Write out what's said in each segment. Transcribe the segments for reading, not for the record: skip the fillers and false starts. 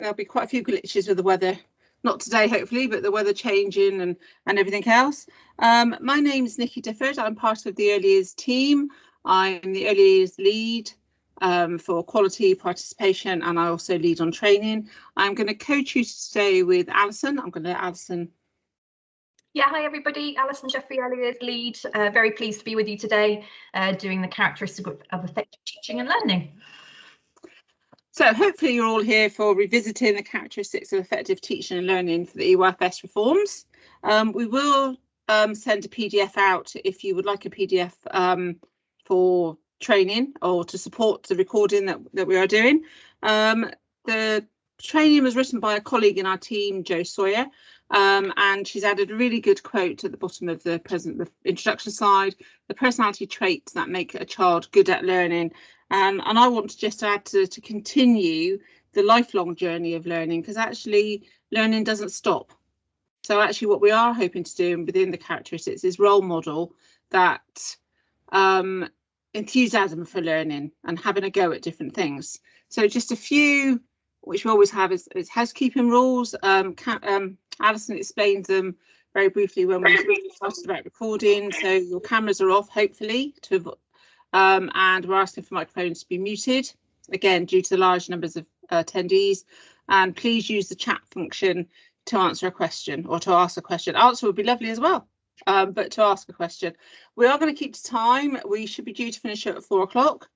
there'll be quite a few glitches with the weather. Not today, hopefully, but the weather changing and everything else. My name is Nikki Difford. I'm part of the early years team. I'm the early years lead for quality participation, and I also lead on training. I'm going to co-tutor today with Alison. I'm going to let Alison. Yeah, hi everybody, Alison, Jeffery, early years lead. Very pleased to be with you today, doing the characteristics of effective teaching and learning. So hopefully you're all here for revisiting the characteristics of effective teaching and learning for the Eyfs reforms. We will send a PDF out if you would like a PDF for training or to support the recording that we are doing. The training was written by a colleague in our team, Jo Sawyer, and she's added a really good quote at the bottom of the introduction slide: the personality traits that make a child good at learning. And I want to just add to continue the lifelong journey of learning, because actually learning doesn't stop. So actually what we are hoping to do within the characteristics is role model that enthusiasm for learning and having a go at different things. So just a few, which we always have, is housekeeping rules. Alison explained them very briefly when we started about recording. So your cameras are off, hopefully, and we're asking for microphones to be muted, again, due to the large numbers of attendees. And please use the chat function to answer a question or to ask a question. Answer would be lovely as well, but to ask a question. We are going to keep to time. We should be due to finish at 4 o'clock.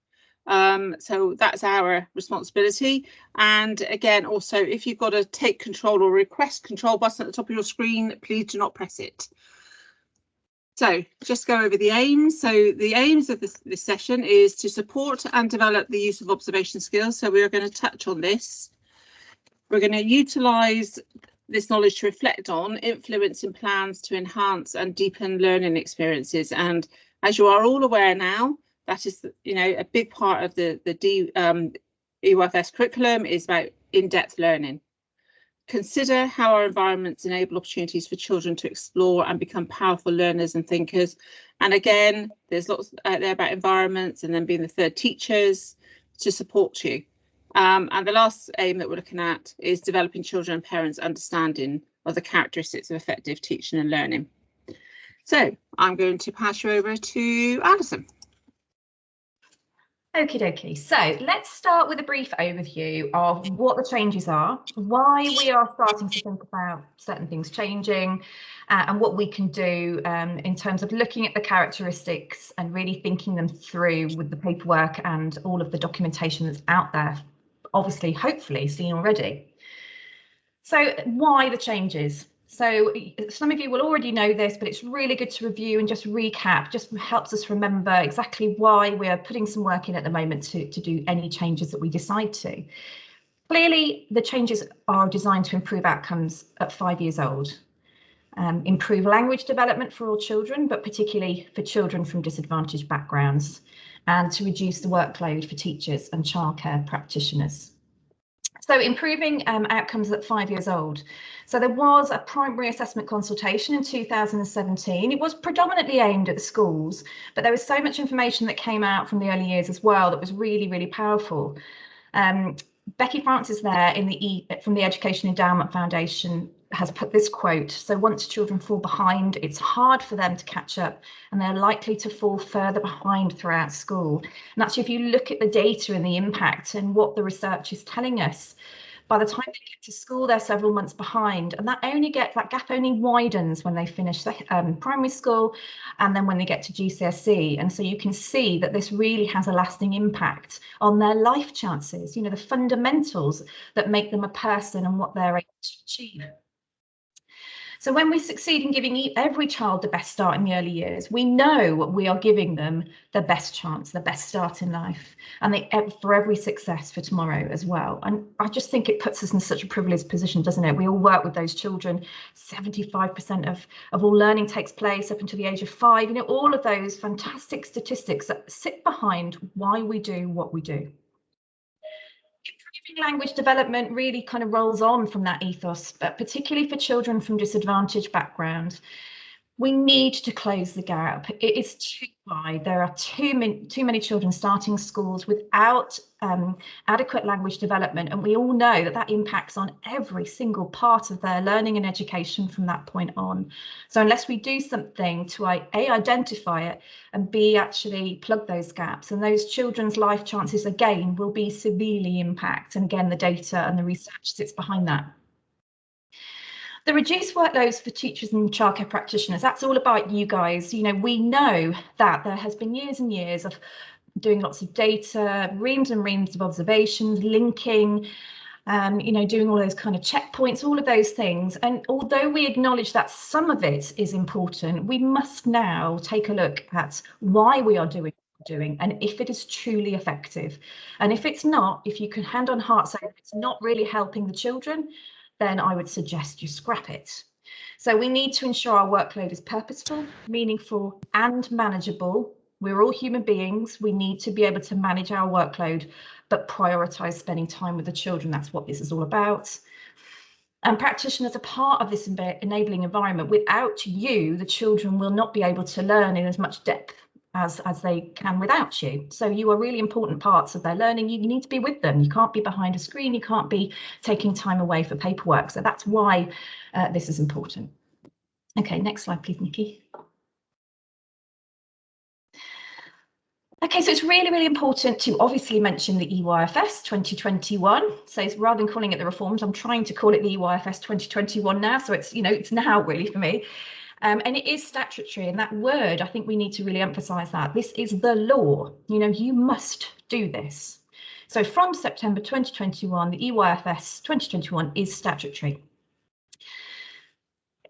So that's our responsibility. And again, also, if you've got a take control or request control button at the top of your screen, please do not press it. So just go over the aims. So the aims of this session is to support and develop the use of observation skills. So we are going to touch on this. We're going to utilise this knowledge to reflect on, influence in plans to enhance and deepen learning experiences. And as you are all aware now, that is, a big part of the Eyfs curriculum is about in-depth learning. Consider how our environments enable opportunities for children to explore and become powerful learners and thinkers. And again, there's lots out there about environments, and then being the third, teachers to support you. And the last aim that we're looking at is developing children and parents' understanding of the characteristics of effective teaching and learning. So I'm going to pass you over to Alison. Okie dokie. So let's start with a brief overview of what the changes are, why we are starting to think about certain things changing, and what we can do in terms of looking at the characteristics and really thinking them through with the paperwork and all of the documentation that's out there, obviously, hopefully seen already. So why the changes? So some of you will already know this, but it's really good to review and just recap, just helps us remember exactly why we are putting some work in at the moment to do any changes that we decide to. Clearly, the changes are designed to improve outcomes at 5 years old, improve language development for all children, but particularly for children from disadvantaged backgrounds, and to reduce the workload for teachers and childcare practitioners. So improving outcomes at 5 years old. So there was a primary assessment consultation in 2017. It was predominantly aimed at the schools, but there was so much information that came out from the early years as well that was really, really powerful. Becky Francis there from the Education Endowment Foundation has put this quote: so once children fall behind, it's hard for them to catch up, and they're likely to fall further behind throughout school. And actually, if you look at the data and the impact and what the research is telling us, by the time they get to school, they're several months behind, and that gap only widens when they finish primary school and then when they get to GCSE. And so you can see that this really has a lasting impact on their life chances, the fundamentals that make them a person and what they're able to achieve. So when we succeed in giving every child the best start in the early years, we know we are giving them the best chance, the best start in life, and for every success for tomorrow as well. And I just think it puts us in such a privileged position, doesn't it? We all work with those children. 75% of all learning takes place up until the age of 5. All of those fantastic statistics that sit behind why we do what we do. Improving language development really kind of rolls on from that ethos, but particularly for children from disadvantaged backgrounds. We need to close the gap. It is too wide. There are too many children starting schools without adequate language development, and we all know that that impacts on every single part of their learning and education from that point on. So unless we do something to A, identify it, and B, actually plug those gaps, and those children's life chances again will be severely impacted. And again, the data and the research sits behind that. The reduced workloads for teachers and childcare practitioners, that's all about you guys. You know, we know that there has been years and years of doing lots of data, reams and reams of observations, linking, you know, doing all those kind of checkpoints, all of those things. And although we acknowledge that some of it is important, we must now take a look at why we are doing what we're doing and if it is truly effective. And if it's not, if you can hand on heart say it's not really helping the children, then I would suggest you scrap it. So we need to ensure our workload is purposeful, meaningful, and manageable. We're all human beings. We need to be able to manage our workload, but prioritise spending time with the children. That's what this is all about. And practitioners are part of this enabling environment. Without you, the children will not be able to learn in as much depth as they can without you. So you are really important parts of their learning. You need to be with them. You can't be behind a screen. You can't be taking time away for paperwork. So that's why this is important. Okay, next slide, please, Nikki. Okay, so it's really, really important to obviously mention the Eyfs 2021. So rather than calling it the reforms, I'm trying to call it the Eyfs 2021 now. So it's, you know, it's now really for me. And it is statutory, and that word, I think we need to really emphasise that. This is the law. You know, you must do this. So from September 2021, the Eyfs 2021 is statutory.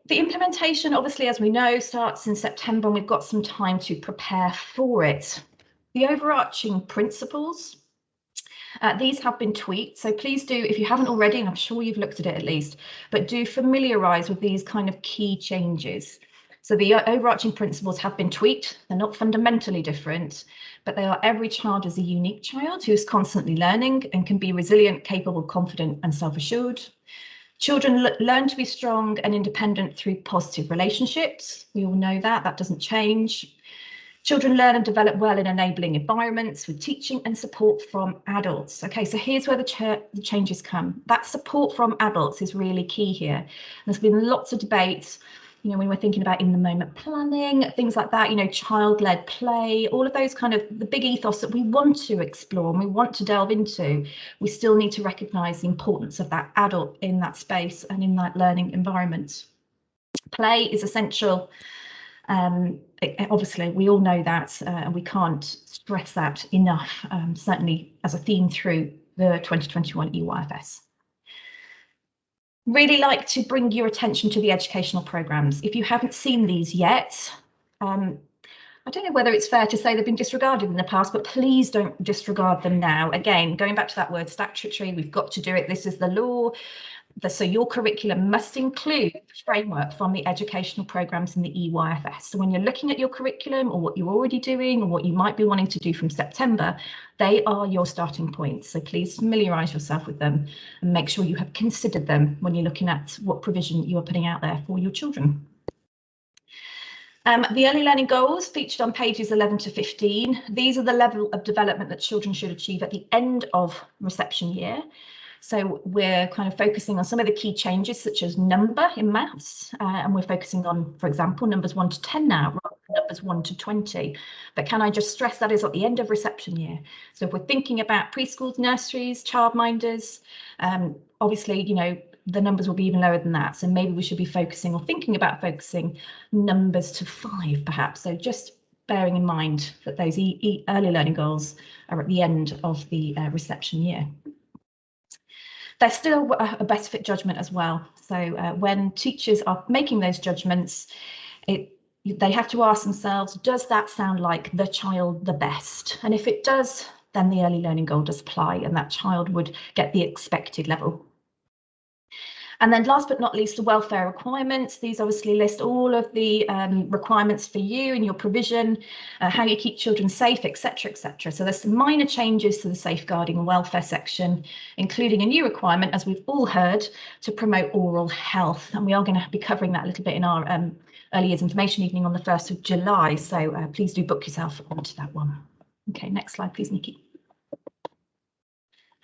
The implementation, obviously, as we know, starts in September, and we've got some time to prepare for it. The overarching principles, these have been tweaked, so please do, if you haven't already, and I'm sure you've looked at it at least, but do familiarise with these kind of key changes. So the overarching principles have been tweaked. They're not fundamentally different, but they are every child is a unique child who is constantly learning and can be resilient, capable, confident, and self-assured. Children learn to be strong and independent through positive relationships. We all know that, that doesn't change. Children learn and develop well in enabling environments with teaching and support from adults. Okay, so here's where the changes come. That support from adults is really key here. There's been lots of debates, you know, when we're thinking about in the moment planning, things like that, you know, child-led play, all of those kind of the big ethos that we want to explore and we want to delve into. We still need to recognise the importance of that adult in that space and in that learning environment. Play is essential. Obviously, we all know that, and we can't stress that enough, certainly as a theme through the 2021 Eyfs. Really like to bring your attention to the educational programmes. If you haven't seen these yet, I don't know whether it's fair to say they've been disregarded in the past, but please don't disregard them now. Again, going back to that word statutory, we've got to do it. This is the law. So your curriculum must include the framework from the educational programmes in the Eyfs. So when you're looking at your curriculum or what you're already doing or what you might be wanting to do from September, they are your starting points. So please familiarise yourself with them and make sure you have considered them when you're looking at what provision you are putting out there for your children. The early learning goals featured on pages 11 to 15. These are the level of development that children should achieve at the end of reception year. So we're kind of focusing on some of the key changes, such as number in maths, and we're focusing on, for example, numbers 1 to 10 now, rather than numbers 1 to 20. But can I just stress that is at the end of reception year? So if we're thinking about preschools, nurseries, childminders, obviously, you know, the numbers will be even lower than that. So maybe we should be focusing or thinking about focusing numbers to 5, perhaps. So just bearing in mind that those early learning goals are at the end of the reception year. There's still a best fit judgment as well. So when teachers are making those judgments, they have to ask themselves, does that sound like the child the best? And if it does, then the early learning goal does apply and that child would get the expected level. And then last but not least, the welfare requirements. These obviously list all of the requirements for you and your provision, how you keep children safe, etc., etc. So there's some minor changes to the safeguarding and welfare section, including a new requirement, as we've all heard, to promote oral health. And we are going to be covering that a little bit in our early years information evening on the 1st of July. So please do book yourself onto that one. Okay, next slide, please, Nikki.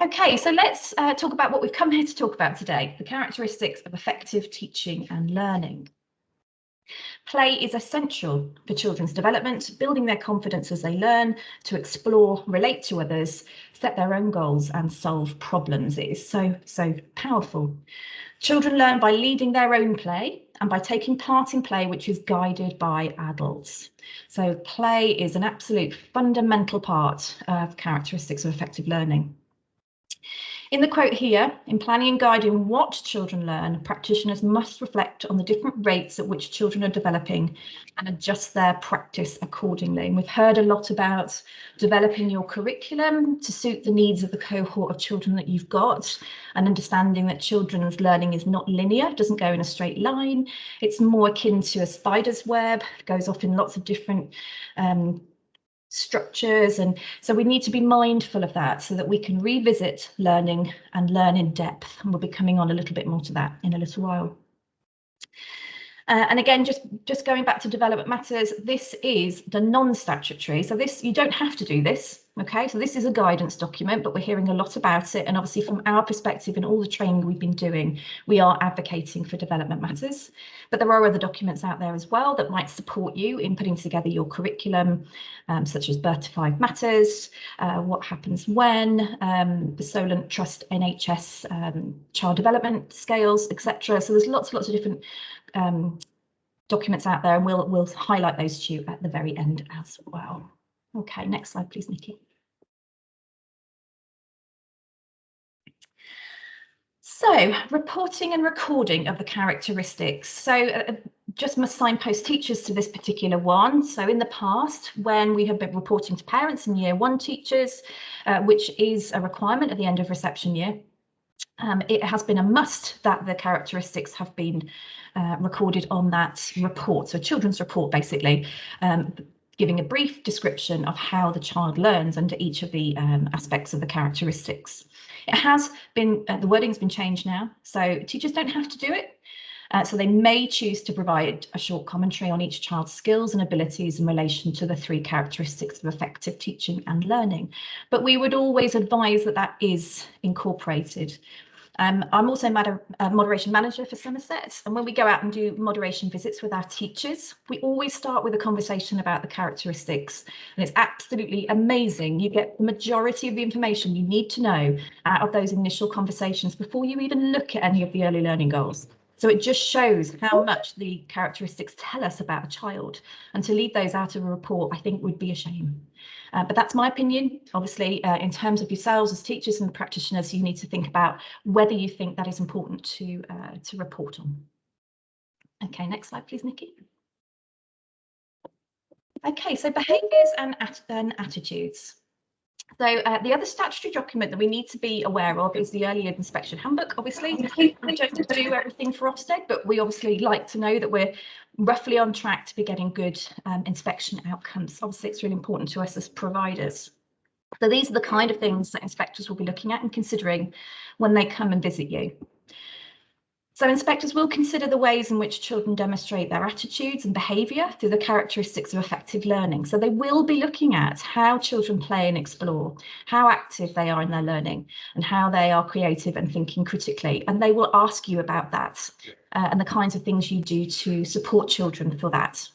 Okay, so let's talk about what we've come here to talk about today, the characteristics of effective teaching and learning. Play is essential for children's development, building their confidence as they learn to explore, relate to others, set their own goals and solve problems. It is so powerful. Children learn by leading their own play and by taking part in play which is guided by adults. So play is an absolute fundamental part of characteristics of effective learning. In the quote here, in planning and guiding what children learn, practitioners must reflect on the different rates at which children are developing and adjust their practice accordingly. And we've heard a lot about developing your curriculum to suit the needs of the cohort of children that you've got, and understanding that children's learning is not linear, doesn't go in a straight line. It's more akin to a spider's web, it goes off in lots of different structures, and so we need to be mindful of that so that we can revisit learning and learn in depth, and we'll be coming on a little bit more to that in a little while. And again, just going back to development matters, this is the non-statutory, so this, you don't have to do this, okay, so this is a guidance document, but we're hearing a lot about it, and obviously from our perspective and all the training we've been doing, we are advocating for development matters. But there are other documents out there as well that might support you in putting together your curriculum, such as Birth to 5 Matters, What Happens When, the Solent Trust NHS Child Development Scales, etc. So there's lots of different documents out there, and we'll highlight those to you at the very end as well. Okay, next slide, please, Nikki. So, reporting and recording of the characteristics. So, just must signpost teachers to this particular one. So, in the past, when we have been reporting to parents and Year 1 teachers, which is a requirement at the end of reception year, it has been a must that the characteristics have been recorded on that report, so a children's report basically, giving a brief description of how the child learns under each of the aspects of the characteristics. It has been, the wording's been changed now, so teachers don't have to do it. So they may choose to provide a short commentary on each child's skills and abilities in relation to the 3 characteristics of effective teaching and learning. But we would always advise that that is incorporated. I'm also moderation manager for Somerset, and when we go out and do moderation visits with our teachers, we always start with a conversation about the characteristics, and it's absolutely amazing. You get the majority of the information you need to know out of those initial conversations before you even look at any of the early learning goals. So it just shows how much the characteristics tell us about a child, and to leave those out of a report, I think, would be a shame. But that's my opinion. Obviously, in terms of yourselves as teachers and practitioners, you need to think about whether you think that is important to report on. Okay, next slide, please, Nikki. Okay, so behaviours and attitudes. So the other statutory document that we need to be aware of is the Early Years Inspection Handbook. Obviously, we don't do everything for Ofsted, but we obviously like to know that we're roughly on track to be getting good inspection outcomes. Obviously, it's really important to us as providers. So these are the kind of things that inspectors will be looking at and considering when they come and visit you. So inspectors will consider the ways in which children demonstrate their attitudes and behaviour through the characteristics of effective learning. So they will be looking at how children play and explore, how active they are in their learning, and how they are creative and thinking critically. And they will ask you about that and the kinds of things you do to support children for that.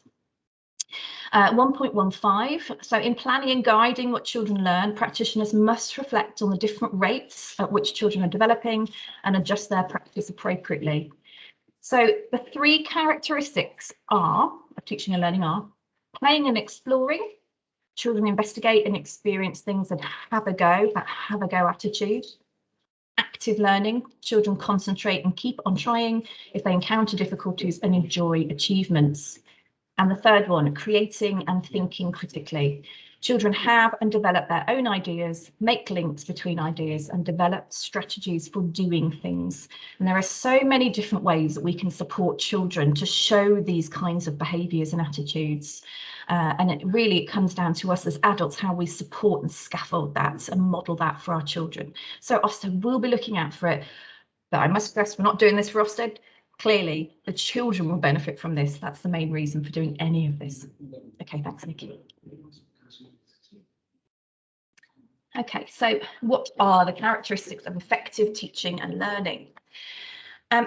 1.15, so in planning and guiding what children learn, practitioners must reflect on the different rates at which children are developing and adjust their practice appropriately. So the 3 characteristics of teaching and learning are playing and exploring. Children investigate and experience things and have a go, that have a go attitude. Active learning, children concentrate and keep on trying if they encounter difficulties and enjoy achievements. And the third one, creating and thinking critically. Children have and develop their own ideas, make links between ideas, and develop strategies for doing things. And there are so many different ways that we can support children to show these kinds of behaviours and attitudes. And it really comes down to us as adults, how we support and scaffold that and model that for our children. So Ofsted will be looking out for it, but I must stress we're not doing this for Ofsted. Clearly, the children will benefit from this. That's the main reason for doing any of this. Okay, thanks, Nikki. Okay, so what are the characteristics of effective teaching and learning?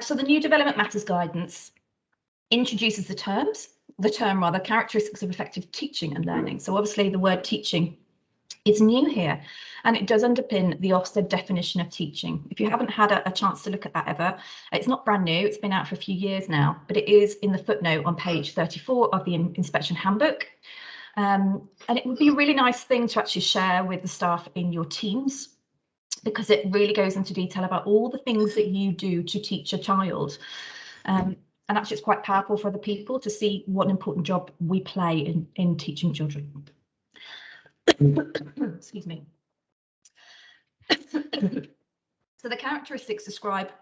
So the new Development Matters guidance introduces the term characteristics of effective teaching and learning. So obviously the word teaching is new here, and it does underpin the Ofsted definition of teaching. If you haven't had a chance to look at that ever, it's not brand new, it's been out for a few years now, but it is in the footnote on page 34 of the inspection handbook. And it would be a really nice thing to actually share with the staff in your teams, because it really goes into detail about all the things that you do to teach a child. And actually it's quite powerful for the people to see what an important job we play in teaching children. Excuse me. So the characteristics describe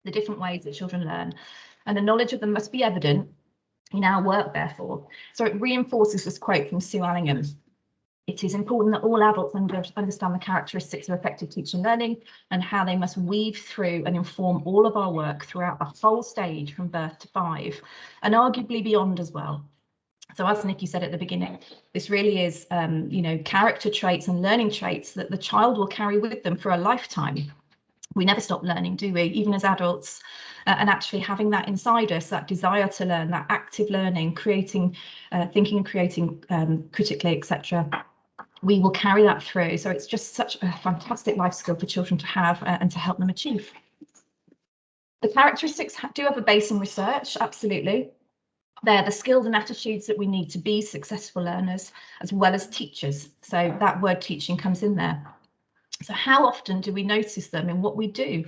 the different ways that children learn, and the knowledge of them must be evident in our work, therefore. So it reinforces this quote from Sue Allingham. It is important that all adults understand the characteristics of effective teaching and learning and how they must weave through and inform all of our work throughout the whole stage from birth to 5, and arguably beyond as well. So as Nikki said at the beginning, this really is, character traits and learning traits that the child will carry with them for a lifetime. We never stop learning, do we? Even as adults, and actually having that inside us, that desire to learn, that active learning, creating, thinking and creating critically, etc. We will carry that through. So it's just such a fantastic life skill for children to have and to help them achieve. The characteristics do have a base in research, absolutely. They're the skills and attitudes that we need to be successful learners, as well as teachers. So that word teaching comes in there. So how often do we notice them in what we do?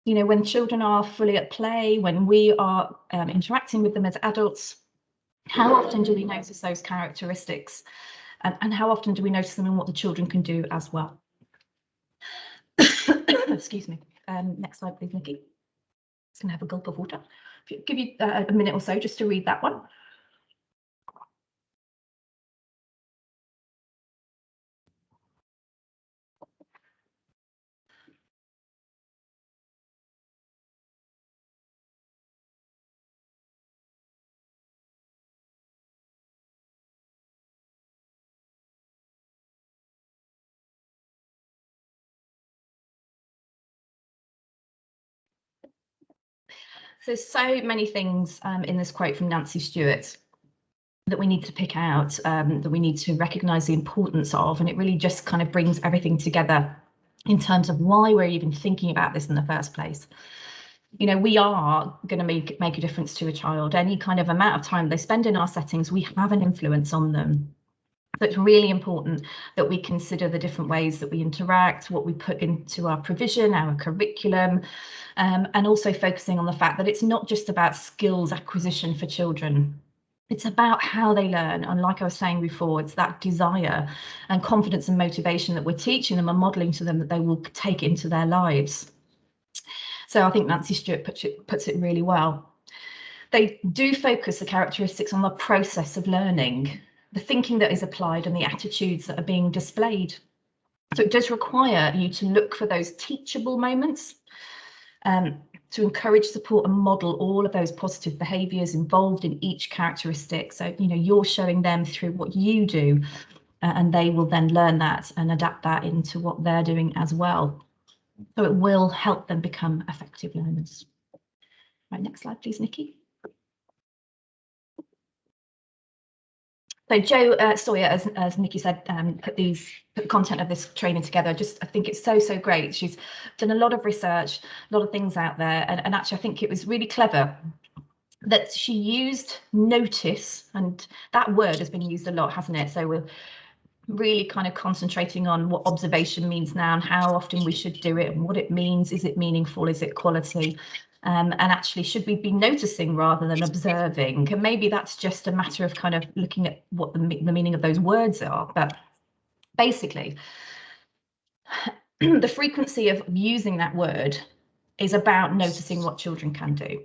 You know, when children are fully at play, when we are interacting with them as adults, how often do we notice those characteristics? And how often do we notice them in what the children can do as well? Excuse me. Next slide, please, Nikki. Just going to have a gulp of water. Give you a minute or so just to read that one. So many things in this quote from Nancy Stewart that we need to pick out, that we need to recognise the importance of, and it really just kind of brings everything together in terms of why we're even thinking about this in the first place. You know, we are going to make a difference to a child. Any kind of amount of time they spend in our settings, we have an influence on them. So it's really important that we consider the different ways that we interact, what we put into our provision, our curriculum, and also focusing on the fact that it's not just about skills acquisition for children. It's about how they learn. And like I was saying before, it's that desire and confidence and motivation that we're teaching them and modelling to them that they will take into their lives. So I think Nancy Stewart puts it really well. They do focus the characteristics on the process of learning, the thinking that is applied and the attitudes that are being displayed. So it does require you to look for those teachable moments, to encourage, support and model all of those positive behaviours involved in each characteristic. So, you know, you're showing them through what you do, and they will then learn that and adapt that into what they're doing as well. So it will help them become effective learners. Right, next slide, please, Nikki. So Jo Sawyer, as Nikki said, put the content of this training together. I think it's so great. She's done a lot of research, a lot of things out there, and actually I think it was really clever that she used notice, and that word has been used a lot, hasn't it? So really kind of concentrating on what observation means now and how often we should do it and what it means. Is it meaningful? Is it quality? And actually, should we be noticing rather than observing? And maybe that's just a matter of kind of looking at what the meaning of those words are. But basically, the frequency of using that word is about noticing what children can do.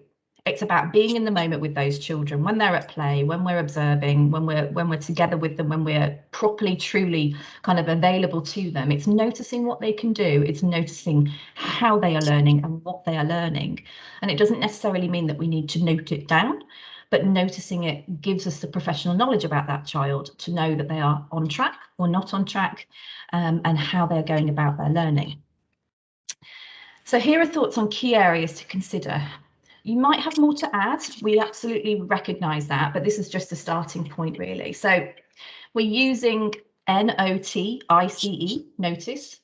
It's about being in the moment with those children when they're at play, when we're observing, when we're together with them, when we're properly, truly kind of available to them. It's noticing what they can do. It's noticing how they are learning and what they are learning. And it doesn't necessarily mean that we need to note it down, but noticing it gives us the professional knowledge about that child to know that they are on track or not on track, and how they're going about their learning. So here are thoughts on key areas to consider. You might have more to add. We absolutely recognise that, but this is just a starting point, really. So we're using NOTICE, notice,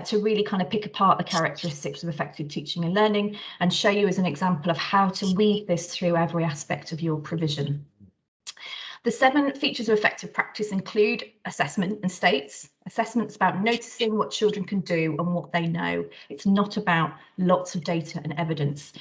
to really kind of pick apart the characteristics of effective teaching and learning and show you as an example of how to weave this through every aspect of your provision. The 7 features of effective practice include assessment and states. Assessment's about noticing what children can do and what they know. It's not about lots of data and evidence.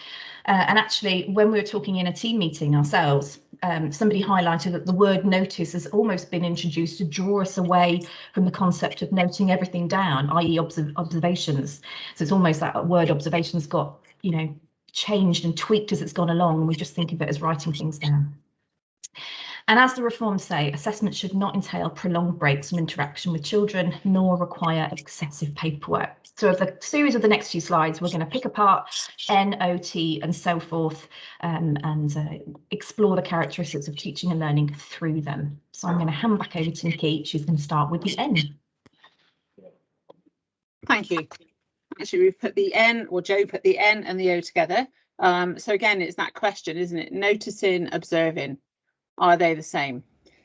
And actually, when we were talking in a team meeting ourselves, somebody highlighted that the word notice has almost been introduced to draw us away from the concept of noting everything down, i.e. observations. So it's almost like that word observations got, you know, changed and tweaked as it's gone along, and we just think of it as writing things down. And as the reforms say, assessment should not entail prolonged breaks from interaction with children, nor require excessive paperwork. So the series of the next few slides, we're going to pick apart NOT and so forth, and explore the characteristics of teaching and learning through them. So I'm going to hand back over to Nikki. She's going to start with the N. Thank you. Actually, we've put the N, or Joe put the N and the O together. So again, it's that question, isn't it? Noticing, observing. Are they the same?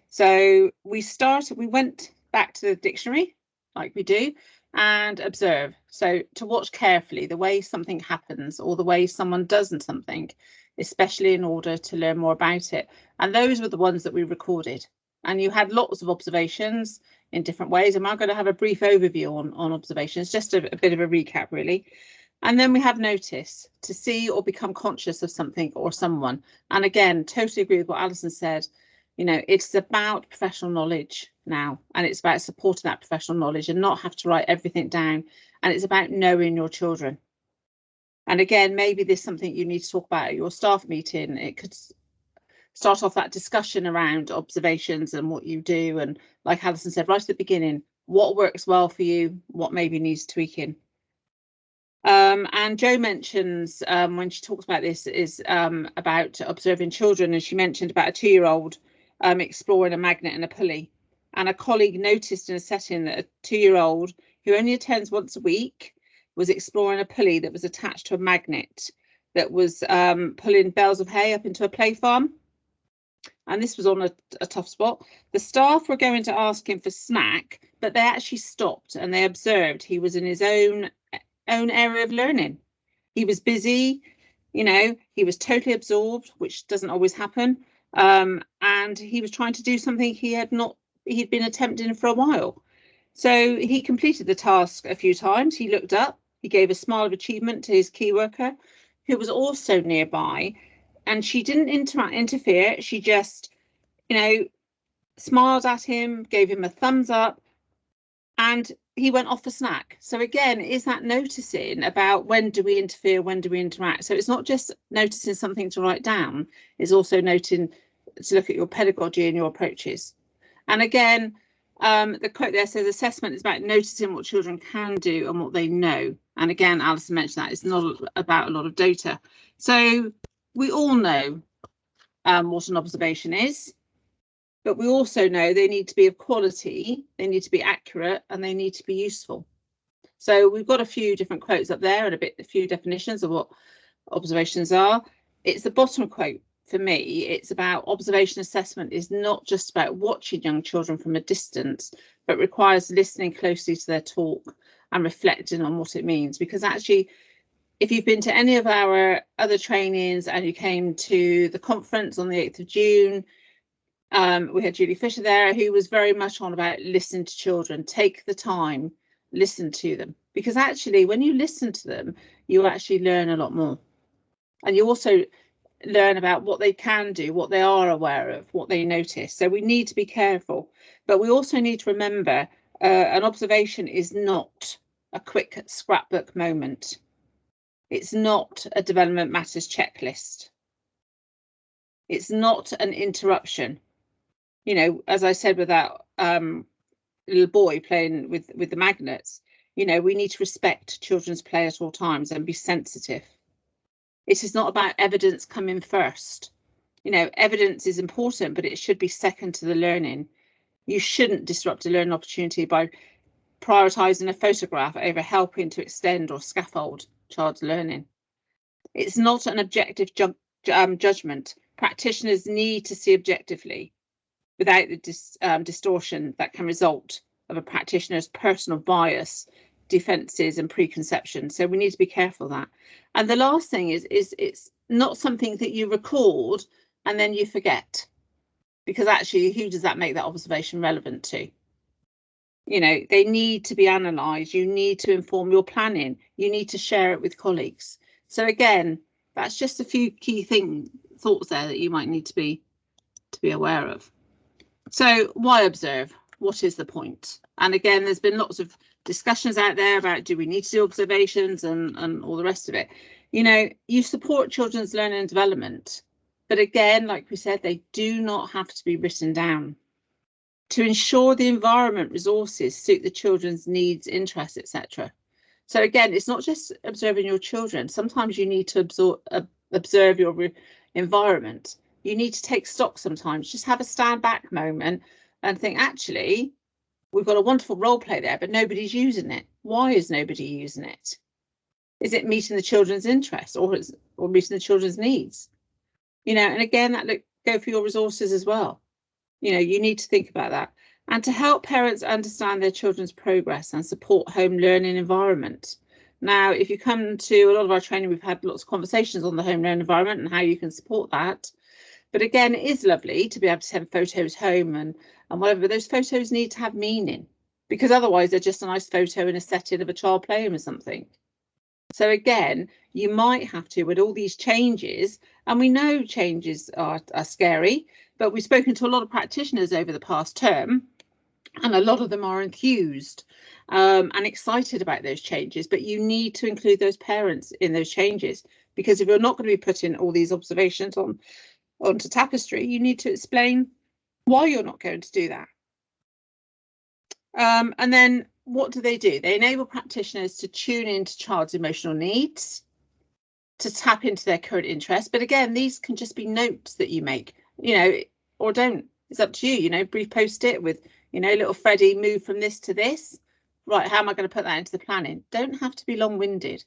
So we went back to the dictionary, like we do, and observe. So to watch carefully the way something happens or the way someone does something, especially in order to learn more about it. And those were the ones that we recorded. And you had lots of observations in different ways. And I'm going to have a brief overview on observations, just a bit of a recap, really. And then we have notice, to see or become conscious of something or someone. And again, totally agree with what Alison said. You know, it's about professional knowledge now, and it's about supporting that professional knowledge and not have to write everything down. And it's about knowing your children. And again, maybe there's something you need to talk about at your staff meeting. It could start off that discussion around observations and what you do. And like Alison said right at the beginning, what works well for you, what maybe needs tweaking. And Jo mentions when she talks about this is about observing children, and she mentioned about a 2-year-old exploring a magnet and a pulley. And a colleague noticed in a setting that a 2-year-old who only attends once a week was exploring a pulley that was attached to a magnet that was pulling bales of hay up into a play farm. And this was on a tough spot. The staff were going to ask him for snack, but they actually stopped and they observed he was in his own area of learning. He was busy, you know, he was totally absorbed, which doesn't always happen, and he was trying to do something he'd been attempting for a while. So he completed the task a few times. He looked up, he gave a smile of achievement to his key worker, who was also nearby, and she didn't interfere. She just, you know, smiled at him, gave him a thumbs up, and he went off for snack. So again, is that noticing about when do we interfere, when do we interact? So it's not just noticing something to write down, it's also noting to look at your pedagogy and your approaches. And again, the quote there says assessment is about noticing what children can do and what they know. And again, Alison mentioned that it's not about a lot of data. So we all know what an observation is. But we also know they need to be of quality, they need to be accurate, and they need to be useful. So we've got a few different quotes up there and a few definitions of what observations are. It's the bottom quote for me. It's about observation assessment is not just about watching young children from a distance, but requires listening closely to their talk and reflecting on what it means. Because actually, if you've been to any of our other trainings and you came to the conference on the 8th of June, We had Julie Fisher there, who was very much on about listen to children, take the time, listen to them, because actually when you listen to them, you actually learn a lot more. And you also learn about what they can do, what they are aware of, what they notice. So we need to be careful, but we also need to remember an observation is not a quick scrapbook moment. It's not a development matters checklist. It's not an interruption. You know, as I said with that little boy playing with the magnets, you know, we need to respect children's play at all times and be sensitive. It is not about evidence coming first. You know, evidence is important, but it should be second to the learning. You shouldn't disrupt a learning opportunity by prioritising a photograph over helping to extend or scaffold child's learning. It's not an objective judgment. Practitioners need to see objectively without the distortion that can result of a practitioner's personal bias, defences and preconceptions. So we need to be careful of that. And the last thing is it's not something that you record and then you forget, because actually who does that make that observation relevant to? You know, they need to be analysed. You need to inform your planning. You need to share it with colleagues. So again, that's just a few key thoughts there that you might need to be aware of. So why observe? What is the point? And again, there's been lots of discussions out there about do we need to do observations and all the rest of it. You know, you support children's learning and development, but again, like we said, they do not have to be written down. To ensure the environment resources suit the children's needs, interests, etc. So again, it's not just observing your children. Sometimes you need to observe your environment. You need to take stock sometimes, just have a stand back moment and think, actually, we've got a wonderful role play there, but nobody's using it. Why is nobody using it? Is it meeting the children's interests or meeting the children's needs? You know, and again, that go for your resources as well. You know, you need to think about that. And to help parents understand their children's progress and support home learning environment. Now, if you come to a lot of our training, we've had lots of conversations on the home learning environment and how you can support that. But again, it is lovely to be able to send photos home and whatever, but those photos need to have meaning, because otherwise they're just a nice photo in a setting of a child playing with something. So again, you might have to, with all these changes, and we know changes are scary, but we've spoken to a lot of practitioners over the past term, and a lot of them are enthused and excited about those changes, but you need to include those parents in those changes, because if you're not going to be putting all these observations onto tapestry, you need to explain why you're not going to do that. And then what do? They enable practitioners to tune into child's emotional needs, to tap into their current interests. But again, these can just be notes that you make, you know, or don't. It's up to you, you know, brief post-it with, you know, little Freddie, move from this to this. Right, how am I going to put that into the planning? Don't have to be long-winded.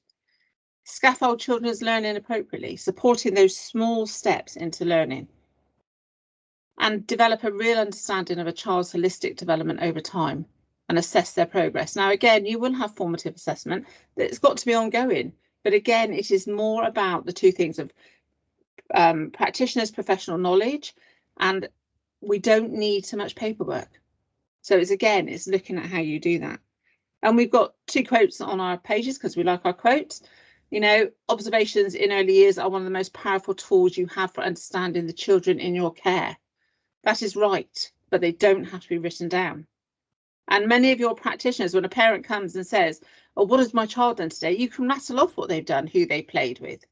Scaffold children's learning appropriately, supporting those small steps into learning. And develop a real understanding of a child's holistic development over time and assess their progress. Now, again, you will have formative assessment. It's got to be ongoing. But again, it is more about the two things of practitioners' professional knowledge, and we don't need so much paperwork. So it's looking at how you do that. And we've got 2 quotes on our pages because we like our quotes. You know, observations in early years are one of the most powerful tools you have for understanding the children in your care. That is right, but they don't have to be written down. And many of your practitioners, when a parent comes and says, oh, what has my child done today? You can rattle off what they've done, who they played with.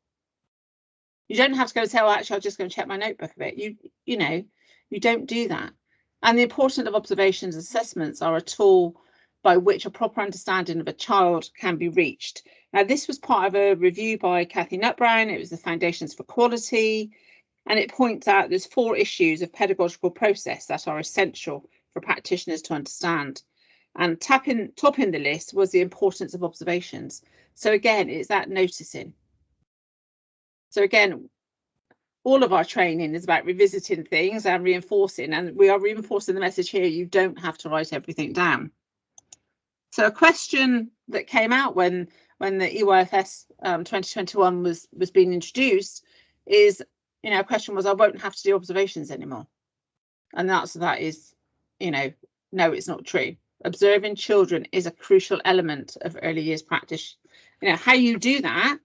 You don't have to go and say, oh, actually, I'll just go and check my notebook a bit. You know, you don't do that. And the importance of observations and assessments are a tool by which a proper understanding of a child can be reached. Now, this was part of a review by Kathy Nutbrown. It was the Foundations for Quality. And it points out there's 4 issues of pedagogical process that are essential for practitioners to understand. And topping the list was the importance of observations. So again, it's that noticing. So again, all of our training is about revisiting things and reinforcing, and we are reinforcing the message here. You don't have to write everything down. So a question that came out when the Eyfs 2021 was being introduced is, you know, a question was, I won't have to do observations anymore. And that is, you know, no, it's not true. Observing children is a crucial element of early years practice. You know, how you do that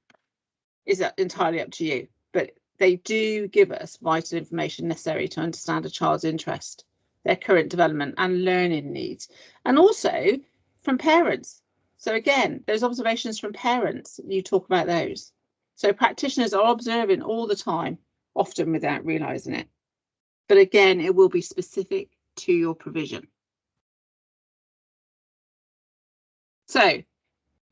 is entirely up to you, but they do give us vital information necessary to understand a child's interest, their current development and learning needs, and also from parents. So again, those observations from parents, you talk about those. So practitioners are observing all the time, often without realising it. But again, it will be specific to your provision. So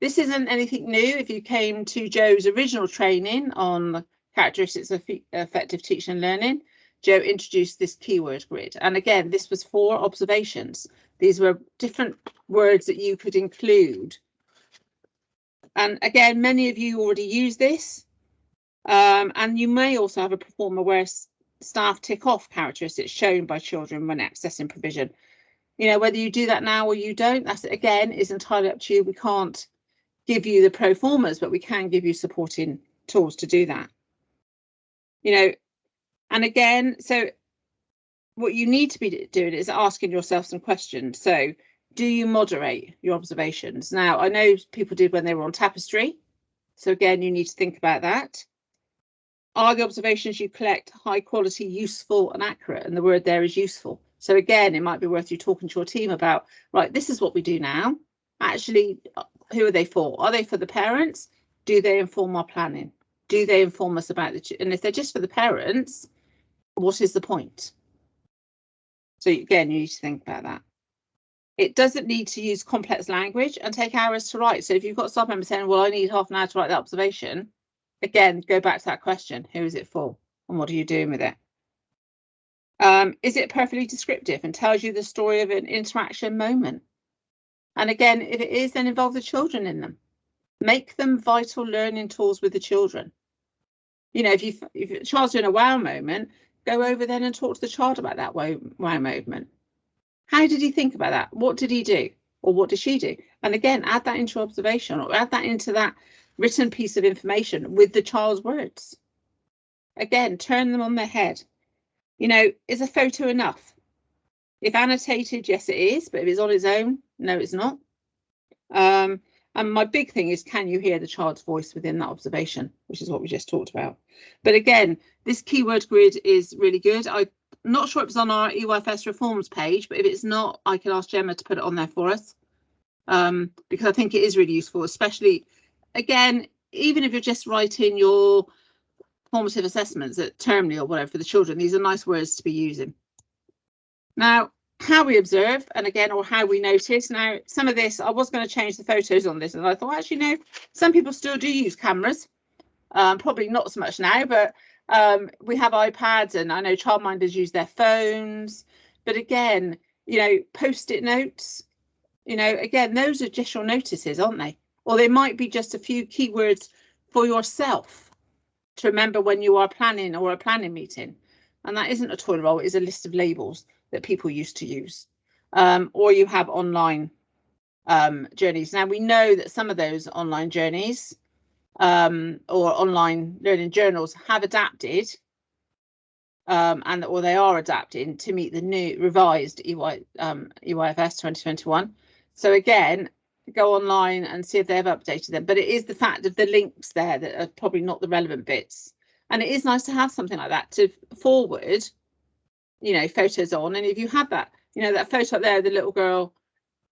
this isn't anything new. If you came to Joe's original training on the characteristics of effective teaching and learning, Joe introduced this keyword grid. And again, this was 4 observations. These were different words that you could include. And again, many of you already use this. And you may also have a performer where staff tick off characteristics shown by children when accessing provision. You know, whether you do that now or you don't, that's again is entirely up to you. We can't give you the pro formas, but we can give you supporting tools to do that. You know, and again, so what you need to be doing is asking yourself some questions. So do you moderate your observations? Now, I know people did when they were on tapestry. So again, you need to think about that. Are the observations you collect high quality, useful and accurate? And the word there is useful. So again, it might be worth you talking to your team about, right, this is what we do now. Actually, who are they for? Are they for the parents? Do they inform our planning? Do they inform us about and if they're just for the parents, what is the point? So again, you need to think about that. It doesn't need to use complex language and take hours to write. So if you've got staff members saying, well, I need half an hour to write that observation, again, go back to that question. Who is it for? And what are you doing with it? Is it perfectly descriptive and tells you the story of an interaction moment? And again, if it is, then involve the children in them. Make them vital learning tools with the children. You know, if a child's doing a wow moment, go over then and talk to the child about that wow moment. How did he think about that? What did he do? Or what did she do? And again, add that into observation or add that into that written piece of information with the child's words. Again, turn them on their head. You know, is a photo enough? If annotated, yes, it is. But if it's on its own, no, it's not. And my big thing is, can you hear the child's voice within that observation, which is what we just talked about. But again, this keyword grid is really good. I'm not sure it was on our Eyfs reforms page, but if it's not, I can ask Gemma to put it on there for us, because I think it is really useful, especially, again, even if you're just writing your formative assessments at termly or whatever for the children, these are nice words to be using. Now, how we observe, and again, or how we notice. Now, some of this, I was going to change the photos on this, and I thought, actually, no, some people still do use cameras. Probably not so much now, but we have iPads, and I know childminders use their phones. But again, you know, post-it notes, you know, again, those are just your notices, aren't they? Or they might be just a few keywords for yourself to remember when you are planning or a planning meeting. And that isn't a toilet roll, it is a list of labels that people used to use. Or you have online journeys. Now, we know that some of those online journeys or online learning journals have adapted or they are adapting to meet the new revised Eyfs 2021. So again, go online and see if they've updated them. But it is the fact of the links there that are probably not the relevant bits. And it is nice to have something like that to forward, you know, photos on. And if you have that, you know, that photo up there, the little girl,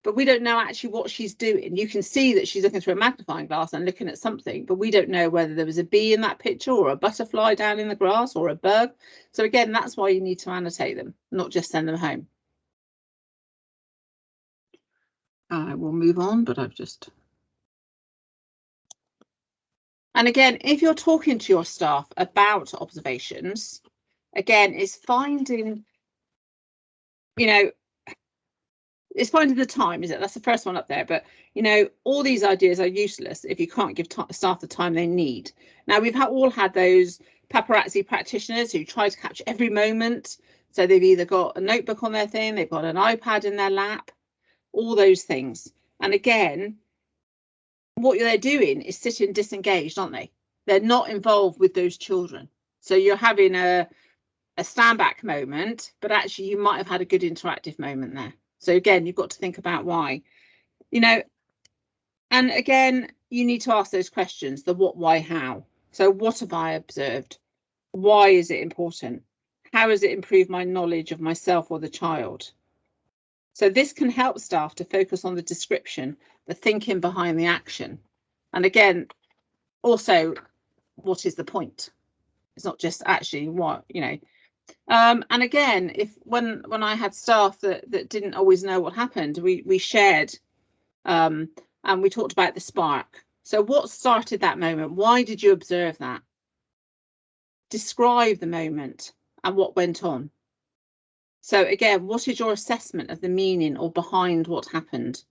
but we don't know actually what she's doing. You can see that she's looking through a magnifying glass and looking at something, but we don't know whether there was a bee in that picture or a butterfly down in the grass or a bug. So again, that's why you need to annotate them, not just send them home. I will move on, but I've just... And again, if you're talking to your staff about observations, again, it's finding, you know, it's finding the time, is it? That's the first one up there. But, you know, all these ideas are useless if you can't give staff the time they need. Now, we've all had those paparazzi practitioners who try to capture every moment. So they've either got a notebook on their thing, they've got an iPad in their lap, all those things. And again, what they're doing is sitting disengaged, aren't they? They're not involved with those children. So you're having a a stand back moment, but actually you might have had a good interactive moment there. So again, you've got to think about why, you know, and again, you need to ask those questions, the what, why, how. So what have I observed? Why is it important? How has it improved my knowledge of myself or the child? So this can help staff to focus on the description, the thinking behind the action. And again, also, what is the point? It's not just actually what, you know. And again, if when I had staff that didn't always know what happened, we shared and we talked about the spark. So what started that moment? Why did you observe that? Describe the moment and what went on. So again, what is your assessment of the meaning or behind what happened?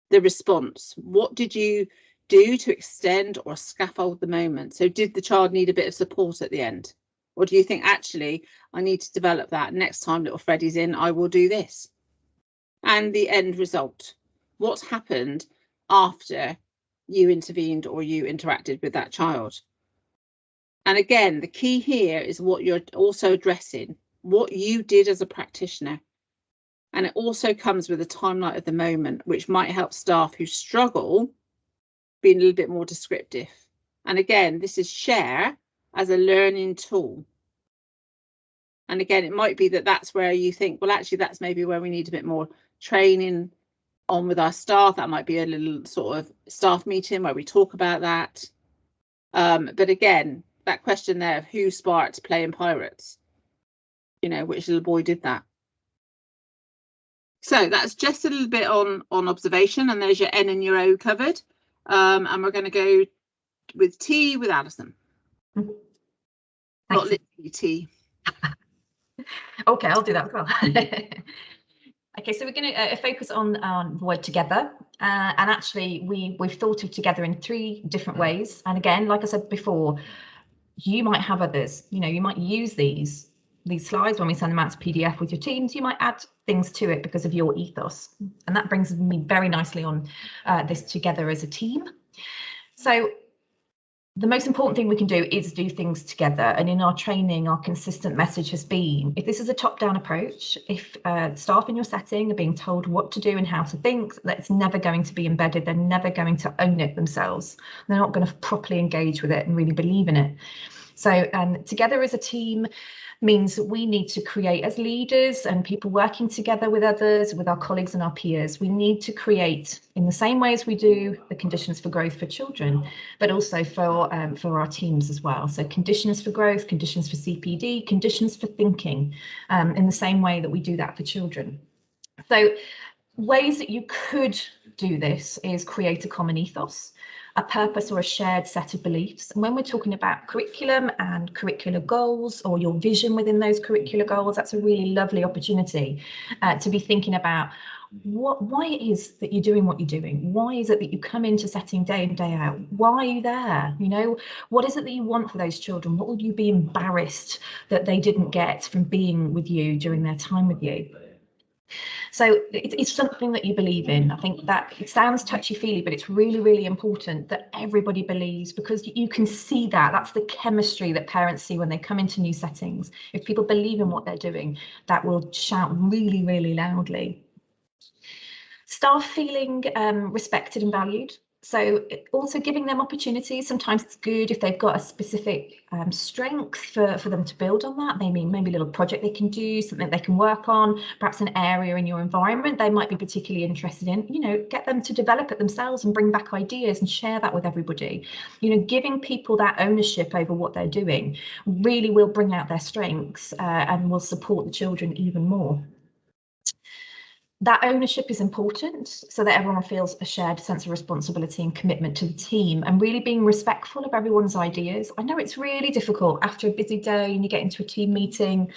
The response. What did you do to extend or scaffold the moment? So did the child need a bit of support at the end? Or do you think, actually, I need to develop that. Next time little Freddie's in, I will do this. And the end result. What happened after you intervened or you interacted with that child? And again, the key here is what you're also addressing, what you did as a practitioner. And it also comes with a timeline of the moment, which might help staff who struggle being a little bit more descriptive. And again, this is share as a learning tool. And again, it might be that that's where you think, well, actually, that's maybe where we need a bit more training on with our staff. That might be a little sort of staff meeting where we talk about that. But again, that question there of who sparked playing pirates, you know, which little boy did that. So that's just a little bit on observation, and there's your N and your O covered. And we're going to go with T with Alison. Not literally T. Okay, I'll do that as well. Okay, so we're going to focus on the word together, and actually we've thought of together in 3 different ways. And again, like I said before, you might have others. You know, you might use these slides when we send them out to PDF with your teams. You might add things to it because of your ethos, and that brings me very nicely on this together as a team. So the most important thing we can do is do things together. And in our training, our consistent message has been, if this is a top-down approach, if staff in your setting are being told what to do and how to think, that's never going to be embedded. They're never going to own it themselves. They're not going to properly engage with it and really believe in it. So together as a team means that we need to create, as leaders and people working together with others, with our colleagues and our peers, we need to create, in the same way as we do the conditions for growth for children, but also for our teams as well. So conditions for growth, conditions for CPD, conditions for thinking, in the same way that we do that for children. So ways that you could do this is create a common ethos, a purpose or a shared set of beliefs. And when we're talking about curriculum and curricular goals, or your vision within those curricular goals, that's a really lovely opportunity to be thinking about why it is that you're doing what you're doing. Why is it that you come into setting day in, day out? Why are you there? You know, what is it that you want for those children? What would you be embarrassed that they didn't get from being with you during their time with you? So it's something that you believe in. I think that it sounds touchy-feely, but it's really, really important that everybody believes, because you can see that. That's the chemistry that parents see when they come into new settings. If people believe in what they're doing, that will shout really, really loudly. Staff feeling respected and valued. So also giving them opportunities. Sometimes it's good if they've got a specific strength for them to build on that. Maybe a little project they can do, something they can work on, perhaps an area in your environment they might be particularly interested in. You know, get them to develop it themselves and bring back ideas and share that with everybody. You know, giving people that ownership over what they're doing really will bring out their strengths and will support the children even more. That ownership is important so that everyone feels a shared sense of responsibility and commitment to the team, and really being respectful of everyone's ideas. I know it's really difficult after a busy day and you get into a team meeting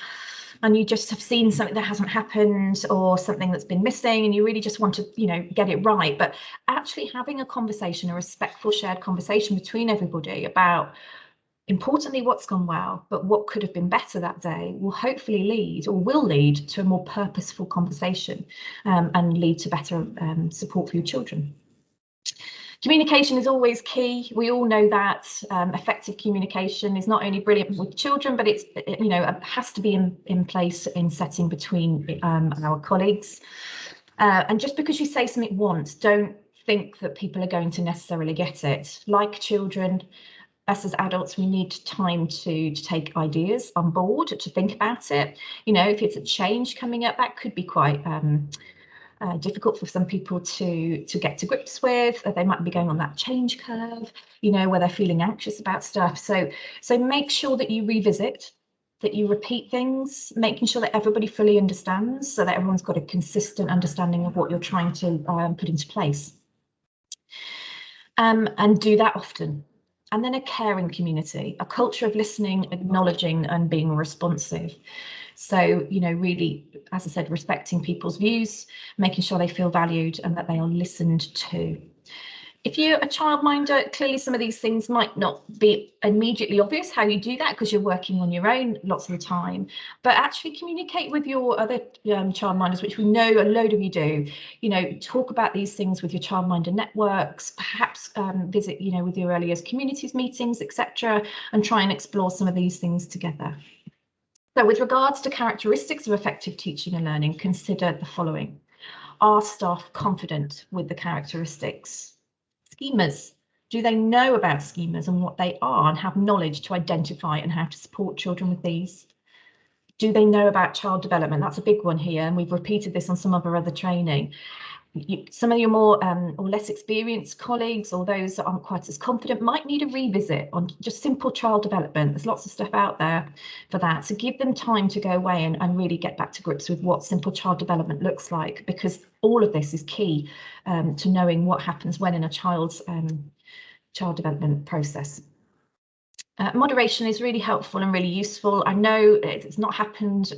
and you just have seen something that hasn't happened or something that's been missing, and you really just want to, you know, get it right. But actually having a conversation, a respectful shared conversation between everybody about, importantly, what's gone well, but what could have been better that day, will hopefully lead, or will lead, to a more purposeful conversation and lead to better support for your children. Communication is always key. We all know that effective communication is not only brilliant with children, but it has to be in place in setting between our colleagues. And just because you say something once, don't think that people are going to necessarily get it. Like children, us as adults, we need time to take ideas on board, to think about it. If it's a change coming up, that could be quite difficult for some people to get to grips with. They might be going on that change curve, where they're feeling anxious about stuff. So make sure that you revisit, that you repeat things, making sure that everybody fully understands, so that everyone's got a consistent understanding of what you're trying to put into place. And do that often. And then a caring community, a culture of listening, acknowledging and being responsive. So, really, as I said, respecting people's views, making sure they feel valued and that they are listened to. If you're a childminder, clearly some of these things might not be immediately obvious how you do that, because you're working on your own lots of the time, but actually communicate with your other childminders, which we know a load of you do. Talk about these things with your childminder networks, perhaps visit, with your early years communities meetings, etc., and try and explore some of these things together. So with regards to characteristics of effective teaching and learning, consider the following. Are staff confident with the characteristics? Schemas. Do they know about schemas and what they are and have knowledge to identify and how to support children with these? Do they know about child development? That's a big one here, and we've repeated this on some of our other training. Some of your more or less experienced colleagues, or those that aren't quite as confident, might need a revisit on just simple child development. There's lots of stuff out there for that. So give them time to go away and really get back to grips with what simple child development looks like, because all of this is key to knowing what happens when in a child's child development process. Moderation is really helpful and really useful. I know it's not happened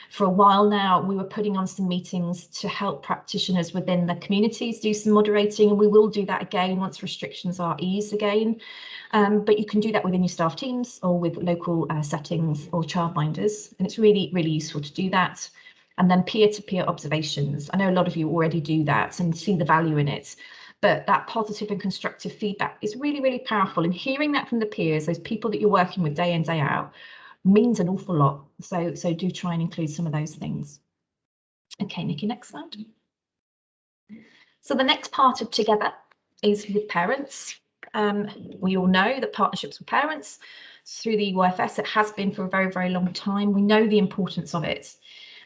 for a while now. We were putting on some meetings to help practitioners within the communities do some moderating, and we will do that again once restrictions are eased again. But you can do that within your staff teams or with local settings or childminders, and it's really, really useful to do that. And then peer-to-peer observations. I know a lot of you already do that and see the value in it, but that positive and constructive feedback is really, really powerful. And hearing that from the peers, those people that you're working with day in, day out, means an awful lot. So do try and include some of those things. Okay, Nikki, next slide. So the next part of Together is with parents. We all know that partnerships with parents through the Eyfs, it has been for a very, very long time. We know the importance of it.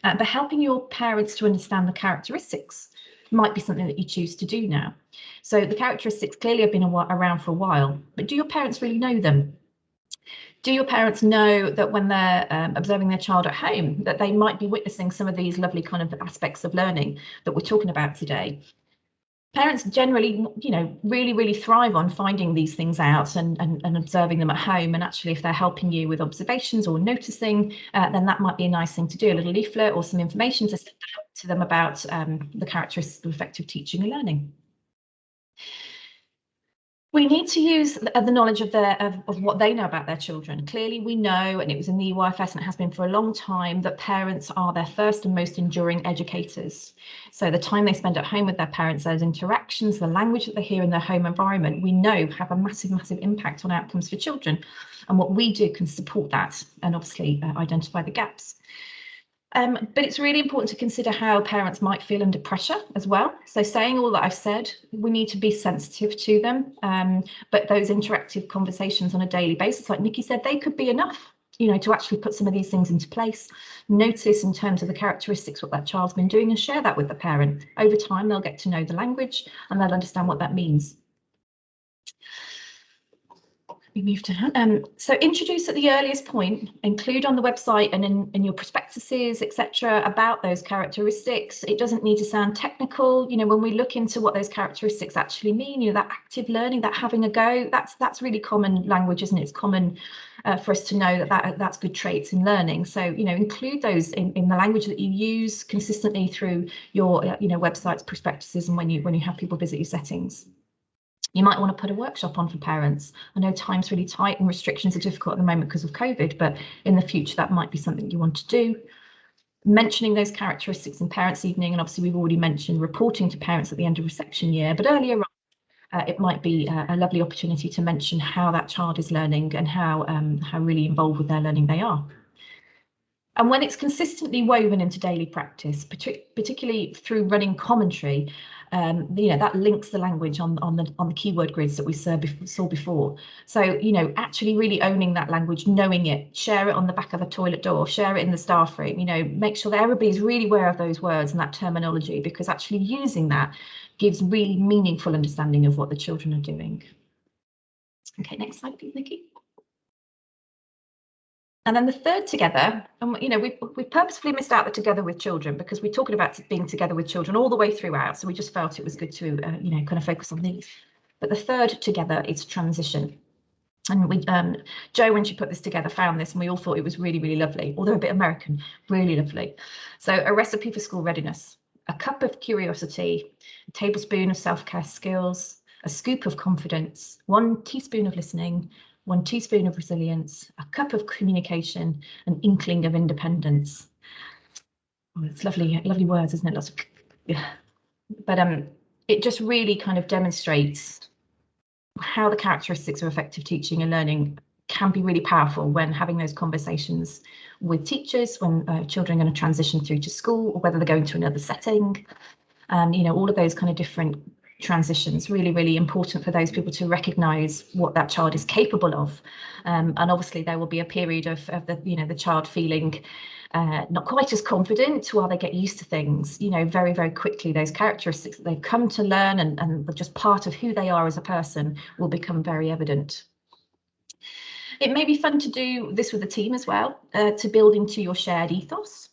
But helping your parents to understand the characteristics might be something that you choose to do now. So the characteristics clearly have been around for a while, but do your parents really know them? Do your parents know that when they're observing their child at home, that they might be witnessing some of these lovely kind of aspects of learning that we're talking about today? Parents generally, really, really thrive on finding these things out and observing them at home. And actually, if they're helping you with observations or noticing, then that might be a nice thing to do, a little leaflet or some information to send out to them about the characteristics of effective teaching and learning. We need to use the knowledge of what they know about their children. Clearly, we know, and it was in the Eyfs and it has been for a long time, that parents are their first and most enduring educators. So the time they spend at home with their parents, those interactions, the language that they hear in their home environment, we know have a massive, massive impact on outcomes for children. And what we do can support that and obviously identify the gaps. But it's really important to consider how parents might feel under pressure as well. So saying all that I've said, we need to be sensitive to them. But those interactive conversations on a daily basis, like Nikki said, they could be enough, to actually put some of these things into place. Notice in terms of the characteristics what that child's been doing and share that with the parent. Over time, they'll get to know the language and they'll understand what that means. We move to so introduce at the earliest point, include on the website and in your prospectuses, etc., about those characteristics. It doesn't need to sound technical. When we look into what those characteristics actually mean, that active learning, that having a go, that's really common language, isn't it? It's common for us to know that's good traits in learning. So include those in the language that you use consistently through your websites, prospectuses, and when you have people visit your settings. You might want to put a workshop on for parents. I know time's really tight and restrictions are difficult at the moment because of COVID, but in the future that might be something you want to do. Mentioning those characteristics in Parents' Evening, and obviously we've already mentioned reporting to parents at the end of reception year, but earlier on, it might be a lovely opportunity to mention how that child is learning and how really involved with their learning they are. And when it's consistently woven into daily practice, particularly through running commentary, that links the language on the keyword grids that we saw before. So, actually really owning that language, knowing it, share it on the back of a toilet door, share it in the staff room, make sure that everybody's really aware of those words and that terminology, because actually using that gives really meaningful understanding of what the children are doing. Okay, next slide, please, Nikki. And then the third together, and we purposefully missed out the together with children because we're talking about being together with children all the way throughout. So we just felt it was good to, kind of focus on these. But the third together is transition. And we, Jo, when she put this together, found this, and we all thought it was really, really lovely, although a bit American, really lovely. So a recipe for school readiness, a cup of curiosity, a tablespoon of self-care skills, a scoop of confidence, 1 teaspoon of listening, 1 teaspoon of resilience, a cup of communication, an inkling of independence. Oh, it's lovely words, isn't it? Lots of, yeah. But it just really kind of demonstrates how the characteristics of effective teaching and learning can be really powerful when having those conversations with teachers, when children are going to transition through to school, or whether they're going to another setting. All of those kind of different transitions, really, really important for those people to recognise what that child is capable of. And obviously there will be a period of the child feeling not quite as confident while they get used to things. Very, very quickly those characteristics that they've come to learn and just part of who they are as a person will become very evident. It may be fun to do this with a team as well, to build into your shared ethos.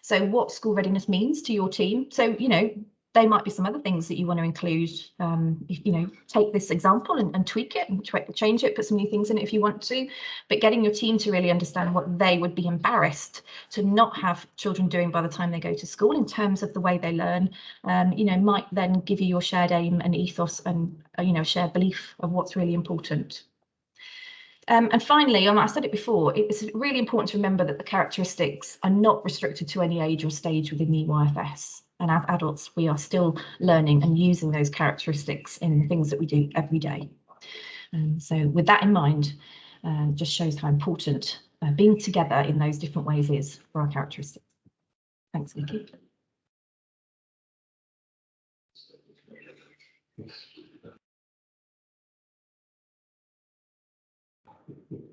So what school readiness means to your team. So, there might be some other things that you want to include. Take this example and tweak it and change it, put some new things in it if you want to, but getting your team to really understand what they would be embarrassed to not have children doing by the time they go to school in terms of the way they learn, might then give you your shared aim and ethos and, shared belief of what's really important. And finally, I said it before, it's really important to remember that the characteristics are not restricted to any age or stage within the EYFS. And as adults, we are still learning and using those characteristics in things that we do every day. So with that in mind, just shows how important being together in those different ways is for our characteristics. Thanks, Nikki.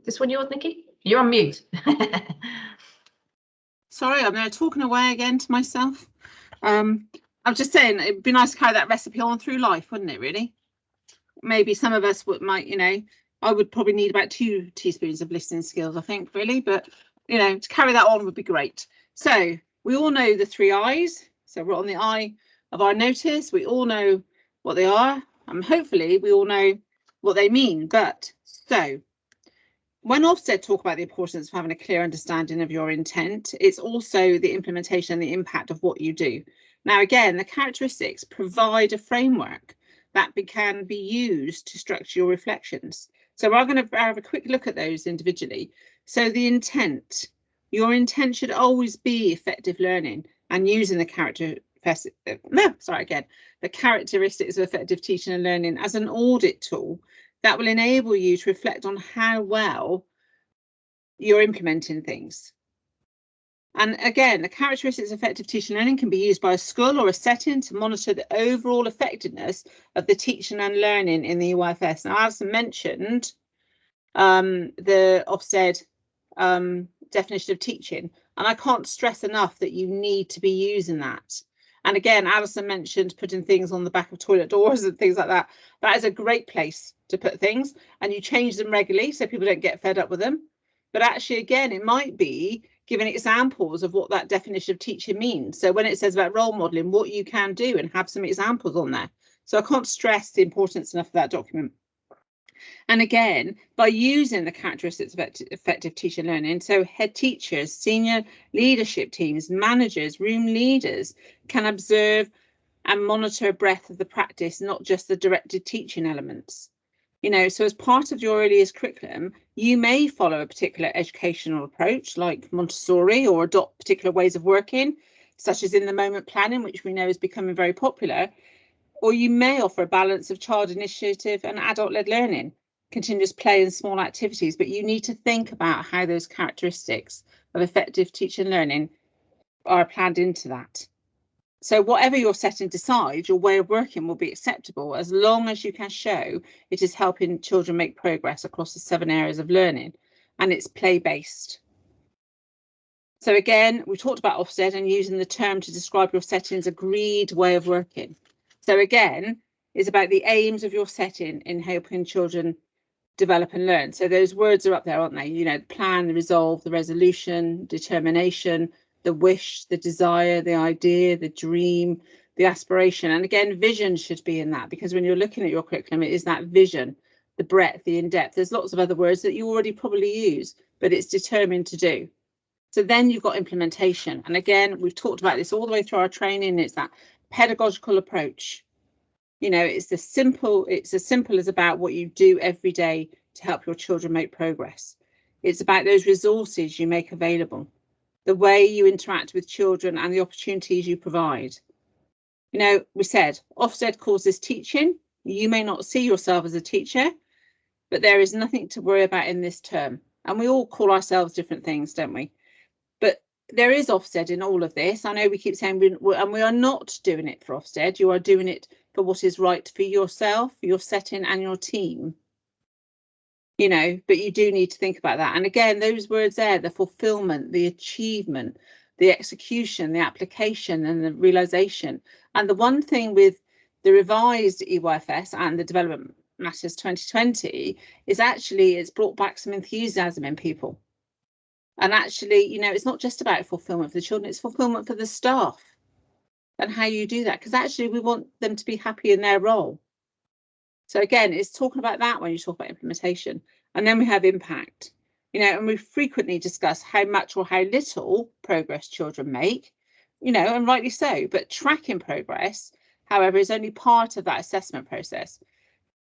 This one yours, Nikki? You're on mute. Sorry, I'm there talking away again to myself. I'm just saying it'd be nice to carry that recipe on through life, wouldn't it, really? Maybe some of us might, I would probably need about 2 teaspoons of listening skills, I think, really, but, to carry that on would be great. So we all know the 3 I's. So we're on the I of our notice. We all know what they are, and hopefully we all know what they mean. But so when Ofsted talk about the importance of having a clear understanding of your intent, it's also the implementation and the impact of what you do. Now, again, the characteristics provide a framework that can be used to structure your reflections. So we're going to have a quick look at those individually. So the intent, your intent should always be effective learning and using the characteristics of effective teaching and learning as an audit tool that will enable you to reflect on how well you're implementing things. And again, the characteristics of effective teaching and learning can be used by a school or a setting to monitor the overall effectiveness of the teaching and learning in the EYFS. Now, Alison mentioned the Ofsted definition of teaching, and I can't stress enough that you need to be using that. And again, Alison mentioned putting things on the back of toilet doors and things like that. That is a great place to put things, and you change them regularly so people don't get fed up with them. But actually, again, it might be giving examples of what that definition of teaching means. So when it says about role modelling, what you can do, and have some examples on there. So I can't stress the importance enough of that document. And again, by using the characteristics of effective teaching and learning, so head teachers, senior leadership teams, managers, room leaders can observe and monitor a breadth of the practice, not just the directed teaching elements. So as part of your earliest curriculum, you may follow a particular educational approach like Montessori, or adopt particular ways of working, such as in the moment planning, which we know is becoming very popular. Or you may offer a balance of child initiative and adult-led learning, continuous play and small activities, but you need to think about how those characteristics of effective teaching and learning are planned into that. So whatever your setting decides, your way of working will be acceptable as long as you can show it is helping children make progress across the 7 areas of learning and it's play-based. So again, we talked about Ofsted and using the term to describe your setting's agreed way of working. So again, it's about the aims of your setting in helping children develop and learn. So those words are up there, aren't they? You know, the plan, the resolve, the resolution, determination, the wish, the desire, the idea, the dream, the aspiration. And again, vision should be in that, because when you're looking at your curriculum, it is that vision, the breadth, the in-depth. There's lots of other words that you already probably use, but it's determined to do. So then you've got implementation. And again, we've talked about this all the way through our training. It's that pedagogical approach. You know, it's as simple as about what you do every day to help your children make progress. It's about those resources you make available, the way you interact with children and the opportunities you provide. You know, we said Ofsted calls this teaching. You may not see yourself as a teacher, but there is nothing to worry about in this term. And we all call ourselves different things, don't we? But there is Ofsted in all of this. I know we keep saying we are not doing it for Ofsted. You are doing it for what is right for yourself, your setting and your team. You know, but you do need to think about that. And again, those words there, the fulfillment, the achievement, the execution, the application and the realization. And the one thing with the revised EYFS and the Development Matters 2020 is actually it's brought back some enthusiasm in people. And actually, you know, it's not just about fulfillment for the children, it's fulfillment for the staff and how you do that, because actually we want them to be happy in their role. So again, it's talking about that when you talk about implementation. And then we have impact, you know, and we frequently discuss how much or how little progress children make, you know, and rightly so. But tracking progress, however, is only part of that assessment process.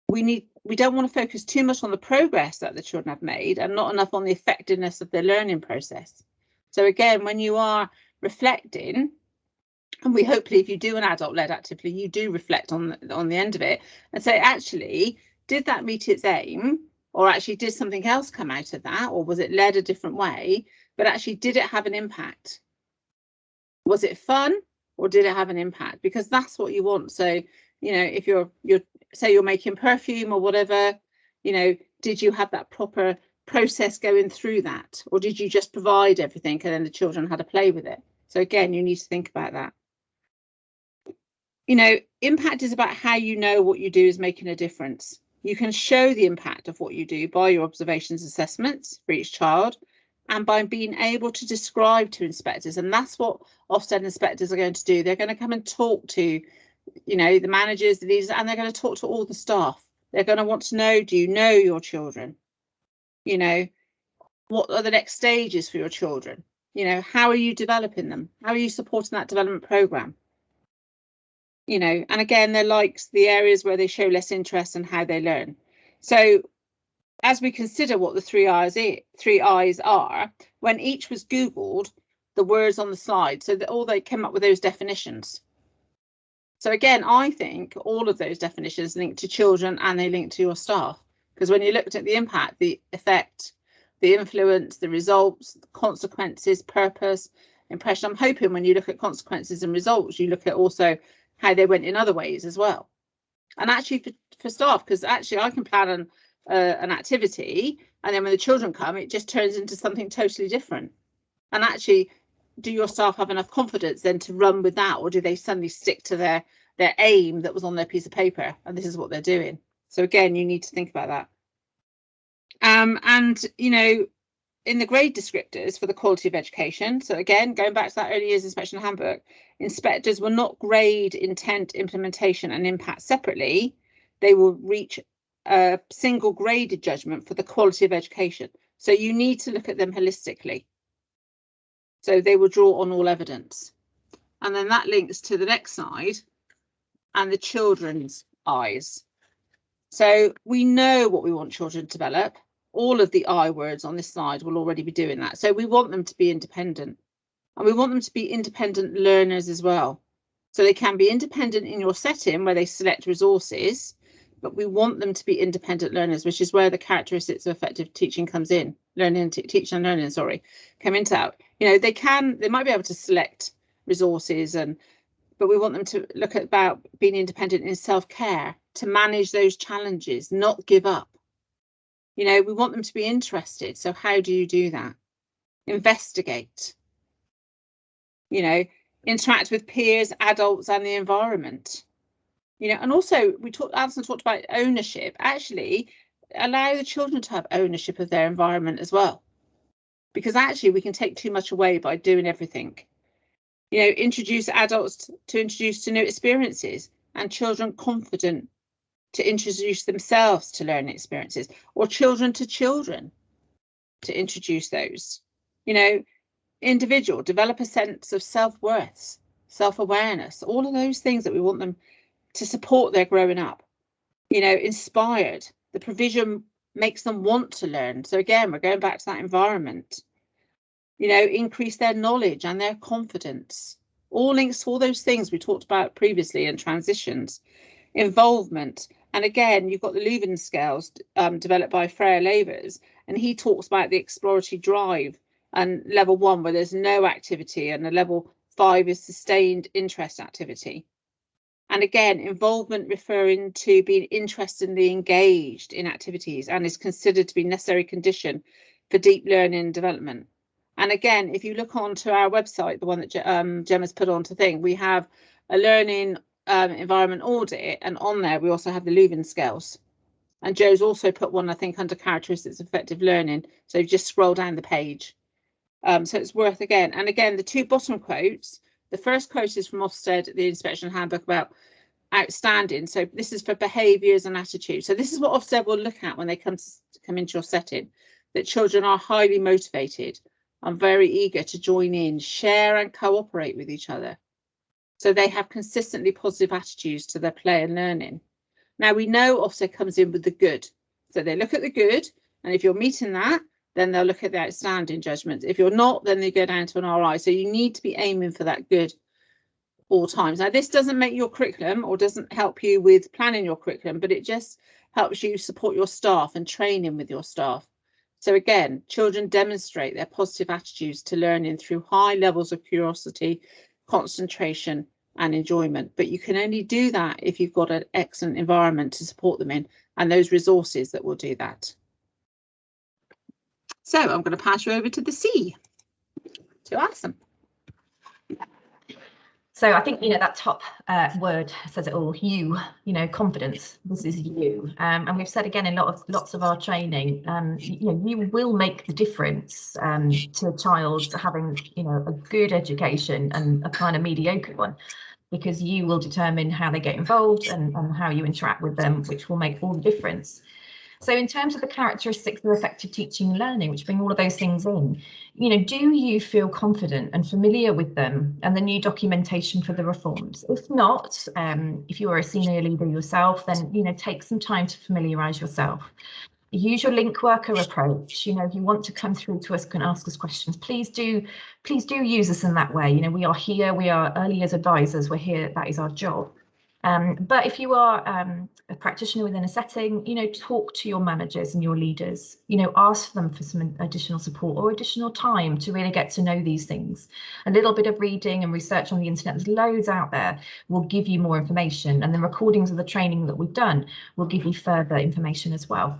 We don't want to focus too much on the progress that the children have made and not enough on the effectiveness of the learning process. So again, when you are reflecting, and we hopefully, if you do an adult-led activity, you do reflect on the end of it and say, actually, did that meet its aim? Or actually, did something else come out of that? Or was it led a different way? But actually, did it have an impact? Was it fun? Or did it have an impact? Because that's what you want. So, you know, if you're say you're making perfume or whatever, you know, did you have that proper process going through that? Or did you just provide everything and then the children had to play with it? So again, you need to think about that. You know, impact is about how you know what you do is making a difference. You can show the impact of what you do by your observations assessments for each child and by being able to describe to inspectors. And that's what Ofsted inspectors are going to do. They're going to come and talk to, you know, the managers, the leaders, and they're going to talk to all the staff. They're going to want to know, do you know your children? You know, what are the next stages for your children? You know, how are you developing them? How are you supporting that development programme? You know, and again, they're like the areas where they show less interest and how they learn. So as we consider what the three eyes are, when each was Googled, the words on the slide, so that all they came up with those definitions. So again, I think all of those definitions link to children and they link to your staff, because when you looked at the impact, the effect, the influence, the results, the consequences, purpose, impression, I'm hoping when you look at consequences and results, you look at also how they went in other ways as well. And actually for staff, because actually I can plan an activity and then when the children come, it just turns into something totally different. And actually, do your staff have enough confidence then to run with that, or do they suddenly stick to their aim that was on their piece of paper and this is what they're doing? So again, you need to think about that. And you know, in the grade descriptors for the quality of education, so again, going back to that early years inspection handbook, inspectors will not grade intent, implementation and impact separately. They will reach a single graded judgment for the quality of education. So you need to look at them holistically. So they will draw on all evidence. And then that links to the next slide and the children's eyes. So we know what we want children to develop. All of the I words on this slide will already be doing that. So we want them to be independent and we want them to be independent learners as well. So they can be independent in your setting where they select resources, but we want them to be independent learners, which is where the characteristics of effective teaching comes in. Teaching and learning, sorry, come into that. You know, they might be able to select resources, but we want them to look at about being independent in self-care, to manage those challenges, not give up. You know, we want them to be interested. So how do you do that? Investigate. You know, interact with peers, adults, and the environment. You know, and also Alison talked about ownership. Actually, allow the children to have ownership of their environment as well, because actually we can take too much away by doing everything. You know, introduce adults to new experiences, and children confident to introduce themselves to learning experiences, or children to introduce those. You know, individual, develop a sense of self-worth, self-awareness, all of those things that we want them to support their growing up. You know, inspired, the provision makes them want to learn. So again, we're going back to that environment. You know, increase their knowledge and their confidence. All links to all those things we talked about previously, and transitions. Involvement. And again, you've got the Leuven scales developed by Freya Lavers, and he talks about the exploratory drive, and level 1 where there's no activity, and the level 5 is sustained interest activity. And again, involvement referring to being interestingly engaged in activities and is considered to be a necessary condition for deep learning and development. And again, if you look onto our website, the one that Gemma's put onto thing, we have a learning environment audit, and on there we also have the Leuven scales. And Joe's also put one, I think, under characteristics of effective learning. So just scroll down the page. So it's worth again. And again, the 2 bottom quotes. The first quote is from Ofsted, the inspection handbook, about outstanding. So this is for behaviours and attitudes. So this is what Ofsted will look at when they come into your setting, that children are highly motivated and very eager to join in, share and cooperate with each other. So they have consistently positive attitudes to their play and learning. Now we know Ofsted comes in with the good. So they look at the good, and if you're meeting that, then they'll look at the outstanding judgments. If you're not, then they go down to an RI. So you need to be aiming for that good all times. Now, this doesn't make your curriculum or doesn't help you with planning your curriculum, but it just helps you support your staff and training with your staff. So again, children demonstrate their positive attitudes to learning through high levels of curiosity, concentration and enjoyment. But you can only do that if you've got an excellent environment to support them in, and those resources that will do that. So I'm going to pass you over to the C, to Alison. So I think, you know, that top word says it all. You know, confidence. This is you, and we've said again in lots of our training. You know, you will make the difference to a child having, you know, a good education and a kind of mediocre one, because you will determine how they get involved and how you interact with them, which will make all the difference. So in terms of the characteristics of effective teaching and learning, which bring all of those things in, you know, do you feel confident and familiar with them and the new documentation for the reforms? If not, if you are a senior leader yourself, then, you know, take some time to familiarise yourself. Use your link worker approach. You know, if you want to come through to us and ask us questions, please do use us in that way. You know, we are here, we are early years advisors, we're here, that is our job. But if you are a practitioner within a setting, you know, talk to your managers and your leaders, you know, ask them for some additional support or additional time to really get to know these things. A little bit of reading and research on the internet, there's loads out there, will give you more information, and the recordings of the training that we've done will give you further information as well.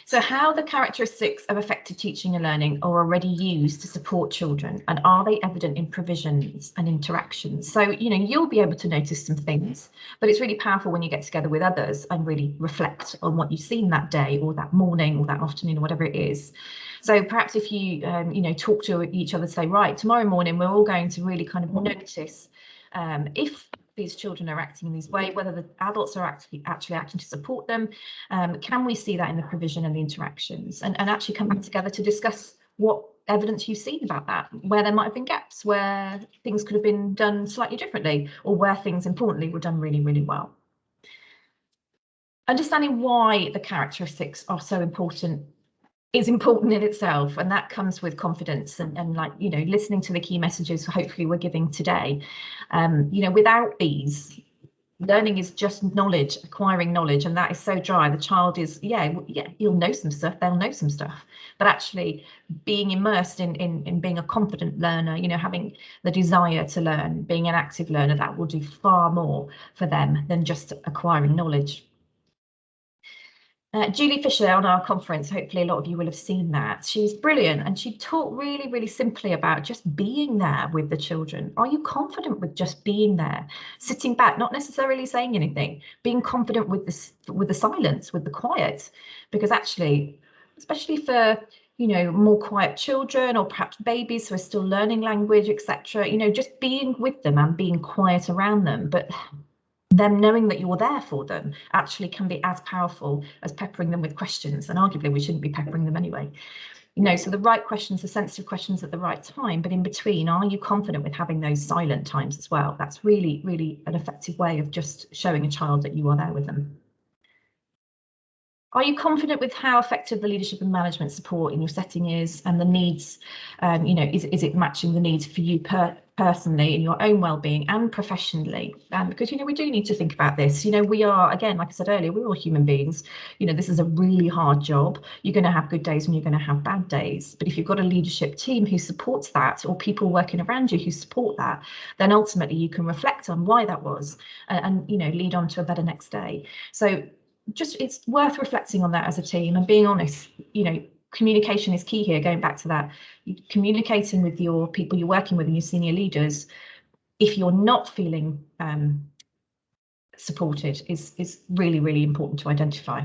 So how the characteristics of effective teaching and learning are already used to support children, and are they evident in provisions and interactions? So, you know, you'll be able to notice some things, but it's really powerful when you get together with others and really reflect on what you've seen that day or that morning or that afternoon or whatever it is. So perhaps if you, you know, talk to each other, say, right, tomorrow morning, we're all going to really kind of notice if these children are acting in this way, whether the adults are actually acting to support them. Can we see that in the provision and the interactions, and actually come back together to discuss what evidence you've seen about that, where there might have been gaps, where things could have been done slightly differently, or where things importantly were done really, really well. Understanding why the characteristics are so important is important in itself, and that comes with confidence and like, you know, listening to the key messages hopefully we're giving today. You know, without these, learning is just knowledge, acquiring knowledge, and that is so dry. The child is, yeah, you'll know some stuff, they'll know some stuff, but actually being immersed in being a confident learner, you know, having the desire to learn, being an active learner, that will do far more for them than just acquiring knowledge. Julie Fisher on our conference, hopefully a lot of you will have seen that. She's brilliant, and she talked really, really simply about just being there with the children. Are you confident with just being there, sitting back, not necessarily saying anything, being confident with the silence, with the quiet? Because actually, especially for, you know, more quiet children or perhaps babies who are still learning language, etc., you know, just being with them and being quiet around them, but them knowing that you're there for them actually can be as powerful as peppering them with questions. And arguably we shouldn't be peppering them anyway. You know, so the right questions, the sensitive questions at the right time, but in between, are you confident with having those silent times as well? That's really, really an effective way of just showing a child that you are there with them. Are you confident with how effective the leadership and management support in your setting is, and the needs, you know, is it matching the needs for you personally in your own well-being and professionally? Because, you know, we do need to think about this. You know, we are, again, like I said earlier, we're all human beings. You know, this is a really hard job. You're going to have good days and you're going to have bad days. But if you've got a leadership team who supports that, or people working around you who support that, then ultimately you can reflect on why that was and you know, lead on to a better next day. So just, it's worth reflecting on that as a team and being honest. You know, communication is key here, going back to that, communicating with your people you're working with and your senior leaders. If you're not feeling supported, is really, really important to identify.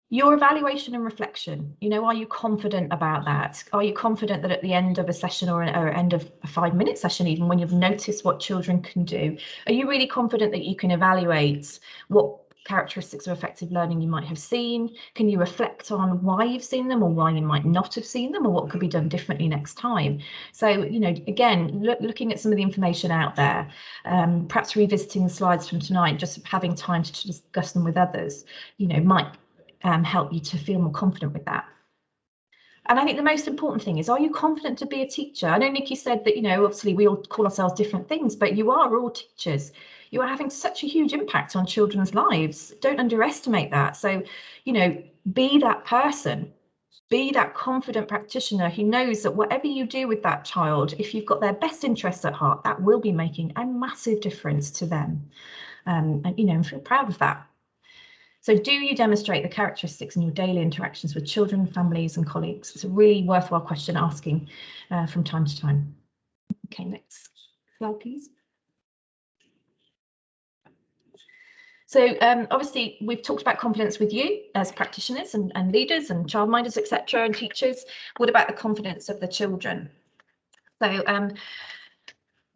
Your evaluation and reflection, you know, are you confident about that? Are you confident that at the end of a session or end of a 5-minute session, even when you've noticed what children can do, are you really confident that you can evaluate what characteristics of effective learning you might have seen? Can you reflect on why you've seen them or why you might not have seen them, or what could be done differently next time? So, you know, again, looking at some of the information out there, perhaps revisiting the slides from tonight, just having time to discuss them with others, you know, might help you to feel more confident with that. And I think the most important thing is, are you confident to be a teacher? I know Nikki said that, you know, obviously we all call ourselves different things, but you are all teachers. You are having such a huge impact on children's lives. Don't underestimate that. So, you know, be that person, be that confident practitioner who knows that whatever you do with that child, if you've got their best interests at heart, that will be making a massive difference to them. And, you know, and feel proud of that. So do you demonstrate the characteristics in your daily interactions with children, families and colleagues? It's a really worthwhile question asking from time to time. Okay, next slide, please. So obviously we've talked about confidence with you as practitioners and leaders and childminders, etc., and teachers. What about the confidence of the children? So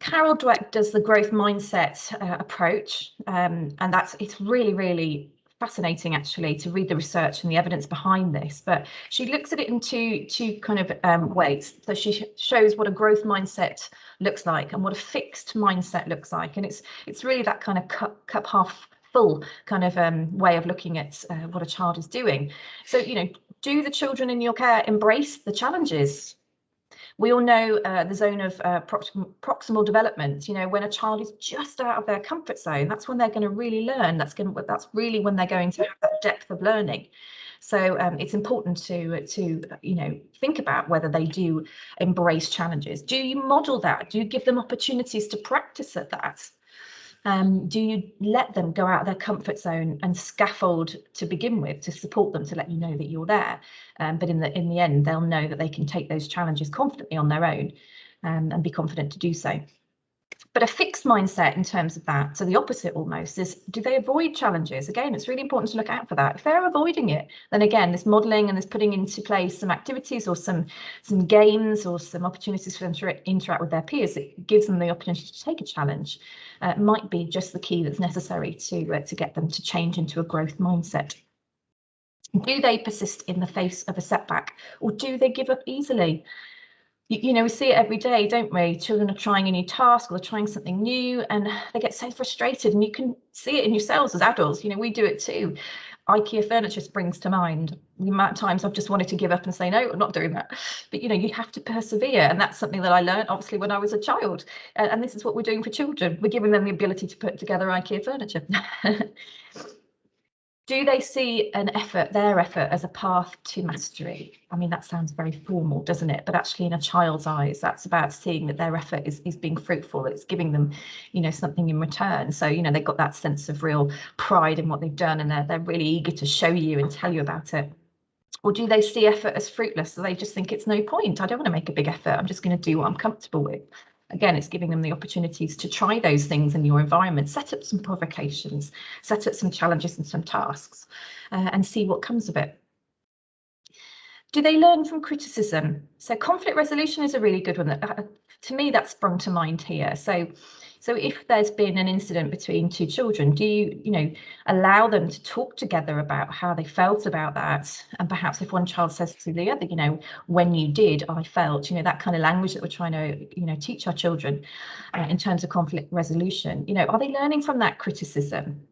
Carol Dweck does the growth mindset approach, and it's really, really fascinating actually to read the research and the evidence behind this. But she looks at it in two kind of ways. So she shows what a growth mindset looks like and what a fixed mindset looks like, and it's really that kind of cup half full kind of way of looking at what a child is doing. So, you know, do the children in your care embrace the challenges? We all know the zone of proximal development. You know, when a child is just out of their comfort zone, that's when they're going to really learn. That's really when they're going to have that depth of learning. So it's important to you know, think about whether they do embrace challenges. Do you model that? Do you give them opportunities to practice at that? Do you let them go out of their comfort zone and scaffold to begin with, to support them, to let you know that you're there? But in the end, they'll know that they can take those challenges confidently on their own and be confident to do so. But a fixed mindset in terms of that, so the opposite almost, is do they avoid challenges? Again, it's really important to look out for that. If they're avoiding it, then again, this modelling and this putting into place some activities or some games or some opportunities for them to interact with their peers, it gives them the opportunity to take a challenge. Might be just the key that's necessary to get them to change into a growth mindset. Do they persist in the face of a setback, or do they give up easily? You know, we see it every day, don't we? Children are trying a new task or they're trying something new and they get so frustrated, and you can see it in yourselves as adults. You know, we do it too. IKEA furniture springs to mind. The amount of times I've just wanted to give up and say, no, I'm not doing that. But, you know, you have to persevere. And that's something that I learned, obviously, when I was a child. And this is what we're doing for children. We're giving them the ability to put together IKEA furniture. Do they see their effort as a path to mastery? I mean, that sounds very formal, doesn't it? But actually, in a child's eyes, that's about seeing that their effort is being fruitful. It's giving them, you know, something in return. So, you know, they've got that sense of real pride in what they've done, and they're really eager to show you and tell you about it. Or do they see effort as fruitless? So they just think it's no point. I don't want to make a big effort. I'm just going to do what I'm comfortable with. Again, it's giving them the opportunities to try those things in your environment, set up some provocations, set up some challenges and some tasks, and see what comes of it. Do they learn from criticism? So conflict resolution is a really good one. To me, that sprung to mind here. So if there's been an incident between two children, do you allow them to talk together about how they felt about that? And perhaps if one child says to the other, you know, when you did, I felt, you know, that kind of language that we're trying to, you know, teach our children in terms of conflict resolution. You know, are they learning from that criticism?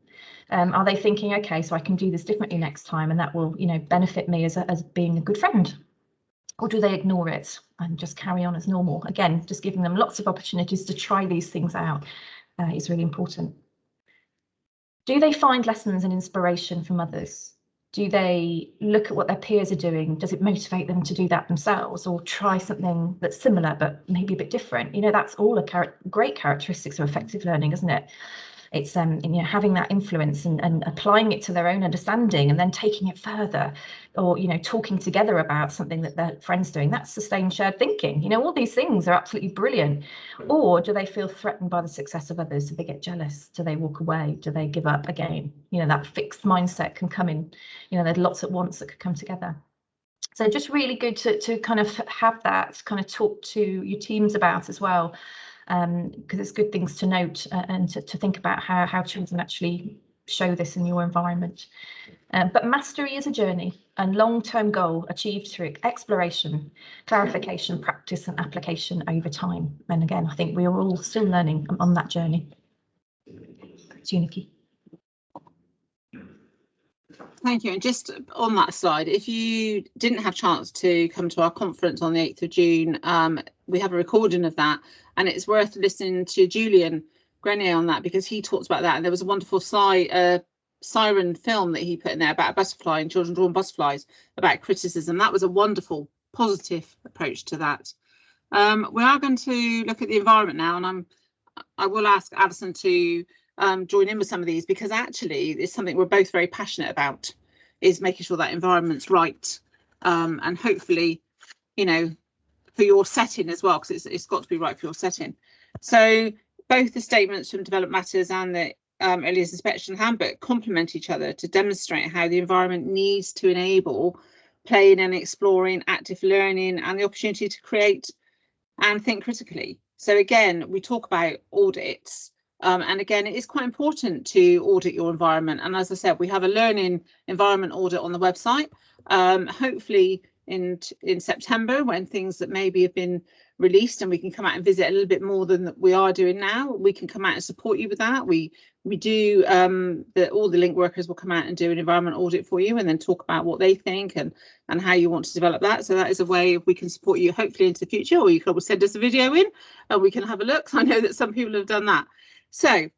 Are they thinking, okay, so I can do this differently next time, and that will, you know, benefit me as being a good friend? Or do they ignore it and just carry on as normal? Again, just giving them lots of opportunities to try these things out is really important. Do they find lessons and inspiration from others? Do they look at what their peers are doing? Does it motivate them to do that themselves, or try something that's similar but maybe a bit different? You know, that's all great characteristics of effective learning, isn't it? It's you know, having that influence and applying it to their own understanding, and then taking it further, or, you know, talking together about something that their friend's doing. That's sustained shared thinking. You know, all these things are absolutely brilliant. Or do they feel threatened by the success of others? Do they get jealous? Do they walk away? Do they give up again? You know, that fixed mindset can come in. You know, there's lots at once that could come together. So just really good to kind of have that kind of talk to your teams about as well. Because it's good things to note and to think about how children actually show this in your environment. But mastery is a journey, and long-term goal achieved through exploration, clarification, practice and application over time. And again, I think we are all still learning on that journey. To you, Nikki. Thank you. And just on that slide, if you didn't have a chance to come to our conference on the 8th of June, we have a recording of that, and it's worth listening to Julian Grenier on that, because he talks about that. And there was a wonderful siren film that he put in there about a butterfly and children drawn butterflies, about criticism. That was a wonderful, positive approach to that. We are going to look at the environment now, and I will ask Alison to join in with some of these, because actually it's something we're both very passionate about, is making sure that environment's right, and hopefully, you know, for your setting as well, because it's got to be right for your setting. So both the statements from Development Matters and the Early Years Inspection Handbook complement each other to demonstrate how the environment needs to enable playing and exploring, active learning, and the opportunity to create and think critically. So again, we talk about audits. And again, it is quite important to audit your environment. And as I said, we have a learning environment audit on the website. Hopefully in September, when things that maybe have been released and we can come out and visit a little bit more than we are doing now, we can come out and support you with that. We do, all the link workers will come out and do an environment audit for you, and then talk about what they think and how you want to develop that. So that is a way we can support you hopefully into the future, or you can always send us a video in and we can have a look. I know that some people have done that. So,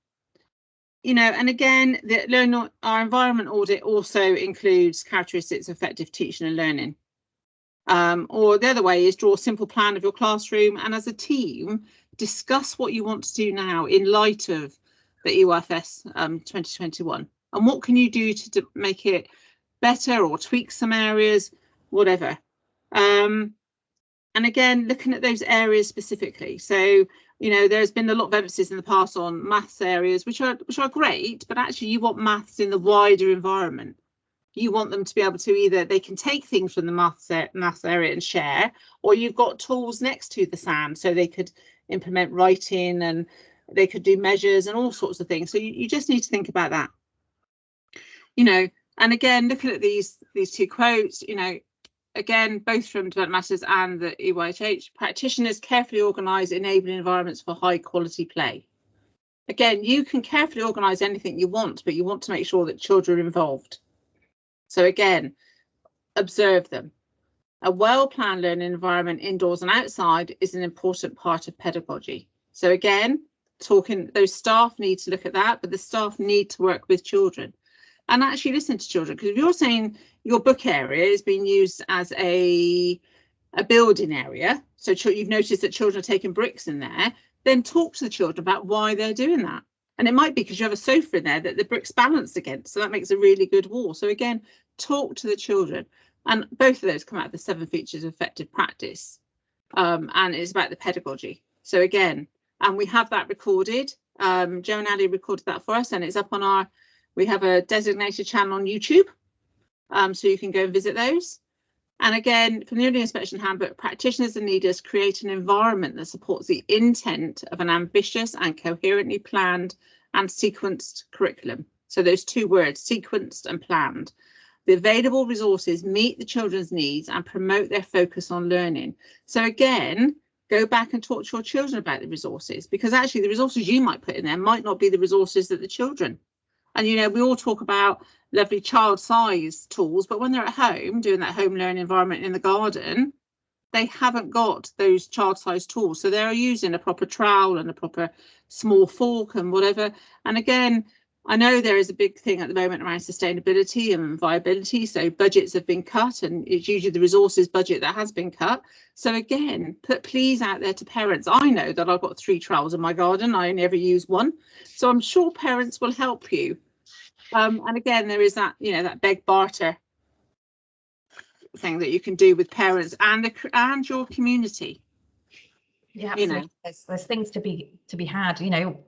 you know, and again, our environment audit also includes characteristics of effective teaching and learning. Or the other way is draw a simple plan of your classroom, and as a team, discuss what you want to do now in light of the EYFS 2021. And what can you do to make it better or tweak some areas, whatever. And again, looking at those areas specifically. So, you know, there's been a lot of emphasis in the past on maths areas, which are great, but actually you want maths in the wider environment. You want them to be able to either, they can take things from the maths area and share, or you've got tools next to the SAM, so they could implement writing and they could do measures and all sorts of things. So you just need to think about that. You know, and again, looking at these two quotes, you know, again, both from Development Matters and the EYHH, practitioners carefully organise enabling environments for high quality play. Again, you can carefully organise anything you want, but you want to make sure that children are involved. So again, observe them. A well-planned learning environment indoors and outside is an important part of pedagogy. So again, those staff need to look at that, but the staff need to work with children and actually listen to children. Because if you're saying your book area is being used as a building area, so you've noticed that children are taking bricks in there, then talk to the children about why they're doing that. And it might be because you have a sofa in there that the brick's balanced against, so that makes a really good wall. So again, talk to the children. And both of those come out of the 7 features of effective practice. And it's about the pedagogy. So again, and we have that recorded. Joe and Ali recorded that for us, and it's up on we have a designated channel on YouTube. So you can go and visit those. And again, from the Early Inspection Handbook, practitioners and leaders create an environment that supports the intent of an ambitious and coherently planned and sequenced curriculum. So those 2 words, sequenced and planned. The available resources meet the children's needs and promote their focus on learning. So again, go back and talk to your children about the resources, because actually the resources you might put in there might not be the resources that the children. And, you know, we all talk about lovely child size tools, but when they're at home doing that home learning environment in the garden, they haven't got those child size tools. So they're using a proper trowel and a proper small fork and whatever. And again, I know there is a big thing at the moment around sustainability and viability. So budgets have been cut, and it's usually the resources budget that has been cut. So again, put pleas out there to parents. I know that I've got 3 trowels in my garden. I only ever use 1. So I'm sure parents will help you. And again, there is that, you know, that beg barter thing that you can do with parents and your community. Yeah, you know, there's things to be had, you know,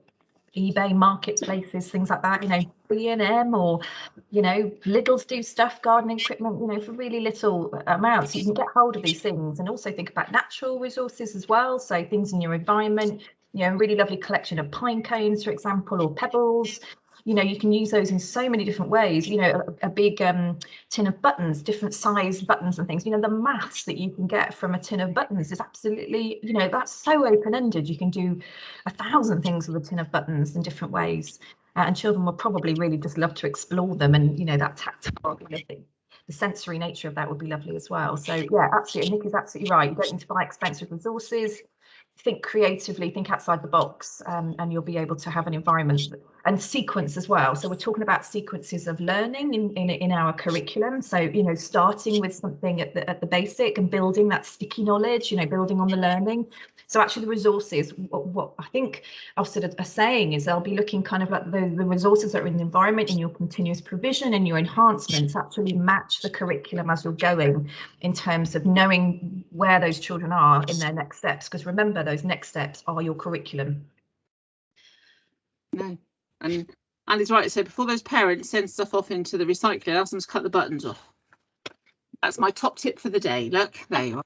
eBay marketplaces, things like that, you know, B&M, or, you know, Lidl's do stuff, gardening equipment, you know, for really little amounts. You can get hold of these things, and also think about natural resources as well. So things in your environment, you know, a really lovely collection of pine cones, for example, or pebbles. You know, you can use those in so many different ways. You know, a big tin of buttons, different size buttons and things. You know, the maths that you can get from a tin of buttons is absolutely, you know, that's so open-ended. You can do 1,000 things with a tin of buttons in different ways. And children will probably really just love to explore them. And, you know, that tactile, you know, thing, the sensory nature of that would be lovely as well. So, yeah, absolutely. Nick is absolutely right. You don't need to buy expensive resources. Think creatively, think outside the box, and you'll be able to have an environment and sequence as well. So we're talking about sequences of learning in our curriculum. So, you know, starting with something at the basic and building that sticky knowledge, you know, building on the learning. So actually the resources, what I think Ofsted are saying is they'll be looking kind of like the resources that are in the environment, in your continuous provision and your enhancements actually match the curriculum as you're going, in terms of knowing where those children are in their next steps. Because remember, those next steps are your curriculum. No, and Andy's right. So before those parents send stuff off into the recycling, ask them to cut the buttons off. That's my top tip for the day. Look, there you are.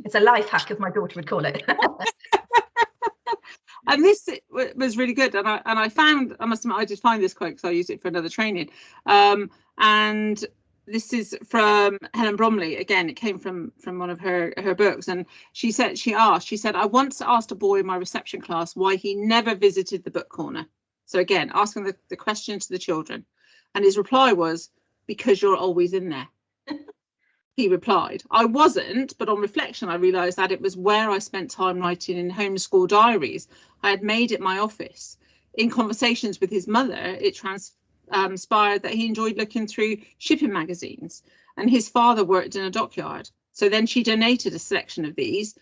It's a life hack, as my daughter would call it. And this was really good. And I found, I must admit, I did find this quote because I used it for another training. And this is from Helen Bromley. Again, it came from one of her books. And she said, I once asked a boy in my reception class why he never visited the book corner. So again, asking the question to the children. And his reply was, because you're always in there. He replied, I wasn't, but on reflection, I realised that it was where I spent time writing in homeschool diaries. I had made it my office. In conversations with his mother, it transpired that he enjoyed looking through shipping magazines, and his father worked in a dockyard. So then she donated a selection of these.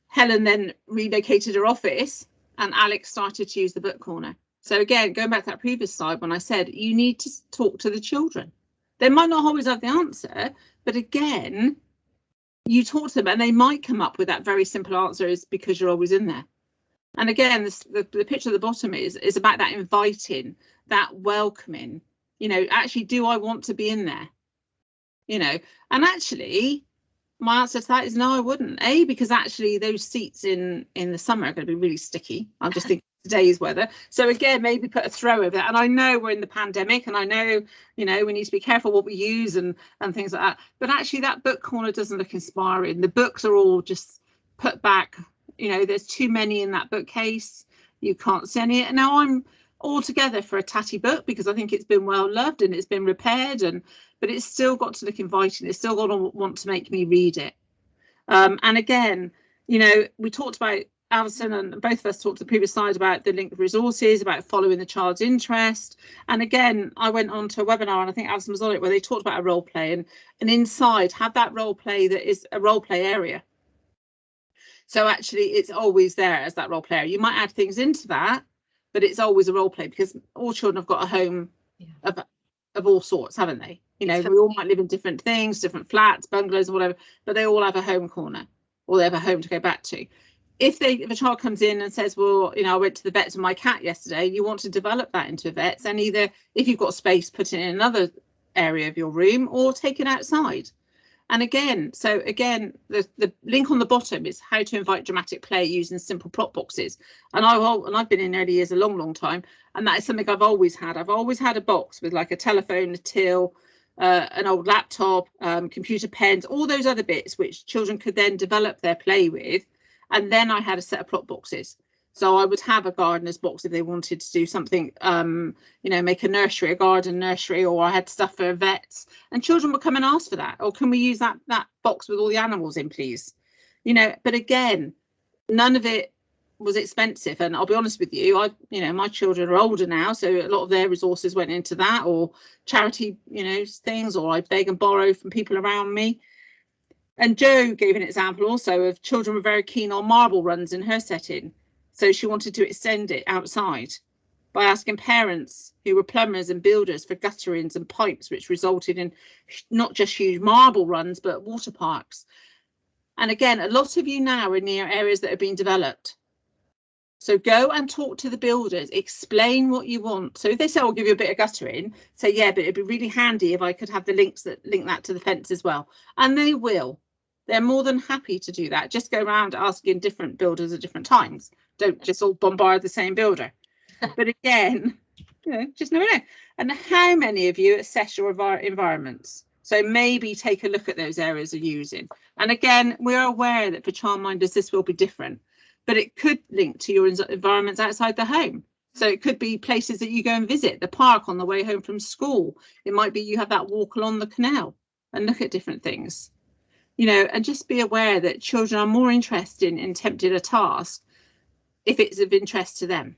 Helen then relocated her office, and Alex started to use the book corner. So again, going back to that previous slide, when I said you need to talk to the children. They might not always have the answer, but again, you talk to them and they might come up with that very simple answer, is because you're always in there. And again, the picture at the bottom is about that inviting, that welcoming, you know, actually, do I want to be in there? You know, and actually, my answer to that is no, I wouldn't. Because actually those seats in the summer are going to be really sticky. I'm just thinking today's weather. So again, maybe put a throw over it. And I know we're in the pandemic, and I know, you know, we need to be careful what we use and things like that. But actually that book corner doesn't look inspiring. The books are all just put back. You know, there's too many in that bookcase. You can't see any. Now, I'm all together for a tatty book because I think it's been well loved and it's been repaired, but it's still got to look inviting. It's still got to want to make me read it. And again, you know, we talked about, Alison and both of us talked to the previous slide about the linked resources, about following the child's interest. And again, I went on to a webinar, and I think Alison was on it, where they talked about a role play, and inside have that role play that is a role play area. So actually it's always there as that role player. You might add things into that, but it's always a role play, because all children have got a home of all sorts, haven't they? You know, we all might live in different things, different flats, bungalows, or whatever, but they all have a home corner, or they have a home to go back to. If a child comes in and says, well, you know, I went to the vet with my cat yesterday, you want to develop that into a vet, and either, if you've got space, put it in another area of your room or take it outside. And again, so again, the link on the bottom is how to invite dramatic play using simple prop boxes. And I've been in early years a long time, and that is something I've always had. I've always had a box with like a telephone, a till, an old laptop, computer, pens, all those other bits which children could then develop their play with. And then I had a set of prop boxes. So I would have a gardener's box if they wanted to do something, you know, make a nursery, a garden nursery, or I had stuff for vets, and children would come and ask for that. Or can we use that box with all the animals in, please? You know, but again, none of it was expensive. And I'll be honest with you, you know, my children are older now, so a lot of their resources went into that, or charity, you know, things, or I beg and borrow from people around me. And Jo gave an example also of children were very keen on marble runs in her setting. So she wanted to extend it outside by asking parents who were plumbers and builders for gutterings and pipes, which resulted in not just huge marble runs, but water parks. And again, a lot of you now are near areas that are being developed. So go and talk to the builders, explain what you want. So if they say, I'll give you a bit of guttering, say, yeah, but it'd be really handy if I could have the links that link that to the fence as well. And they will. They're more than happy to do that. Just go around asking different builders at different times. Don't just all bombard the same builder. But again, you know, just never know. And how many of you assess your environments? So maybe take a look at those areas of using. And again, we're aware that for childminders, this will be different, but it could link to your environments outside the home. So it could be places that you go and visit, the park on the way home from school. It might be you have that walk along the canal and look at different things. You know, and just be aware that children are more interested in attempting a task if it's of interest to them.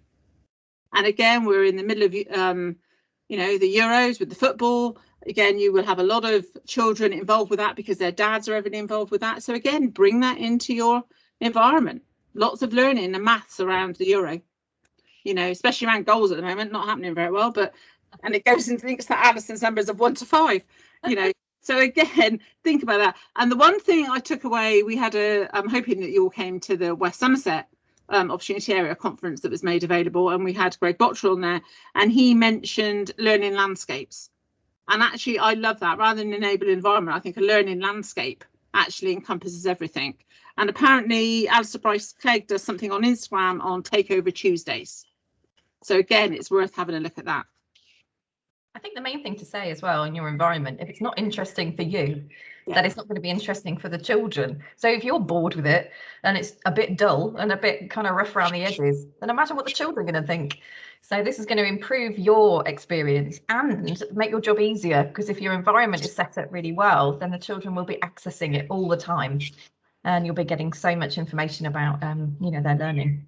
And again, we're in the middle of, you know, the Euros with the football. Again, you will have a lot of children involved with that because their dads are heavily involved with that. So again, bring that into your environment. Lots of learning and maths around the Euro, you know, especially around goals at the moment, not happening very well, but, and it goes and links to Alison's numbers of 1 to 5, you know. So again, think about that. And the one thing I took away, we had I'm hoping that you all came to the West Somerset Opportunity Area Conference that was made available, and we had Greg Bottrell on there, and he mentioned learning landscapes. And actually, I love that. Rather than enable environment, I think a learning landscape actually encompasses everything. And apparently, Alistair Bryce-Clegg does something on Instagram on Takeover Tuesdays. So again, it's worth having a look at that. I think the main thing to say as well in your environment, if it's not interesting for you, that it's not going to be interesting for the children. So if you're bored with it and it's a bit dull and a bit kind of rough around the edges, then imagine what the children are going to think. So this is going to improve your experience and make your job easier, because if your environment is set up really well, then the children will be accessing it all the time, and you'll be getting so much information about you know, their learning.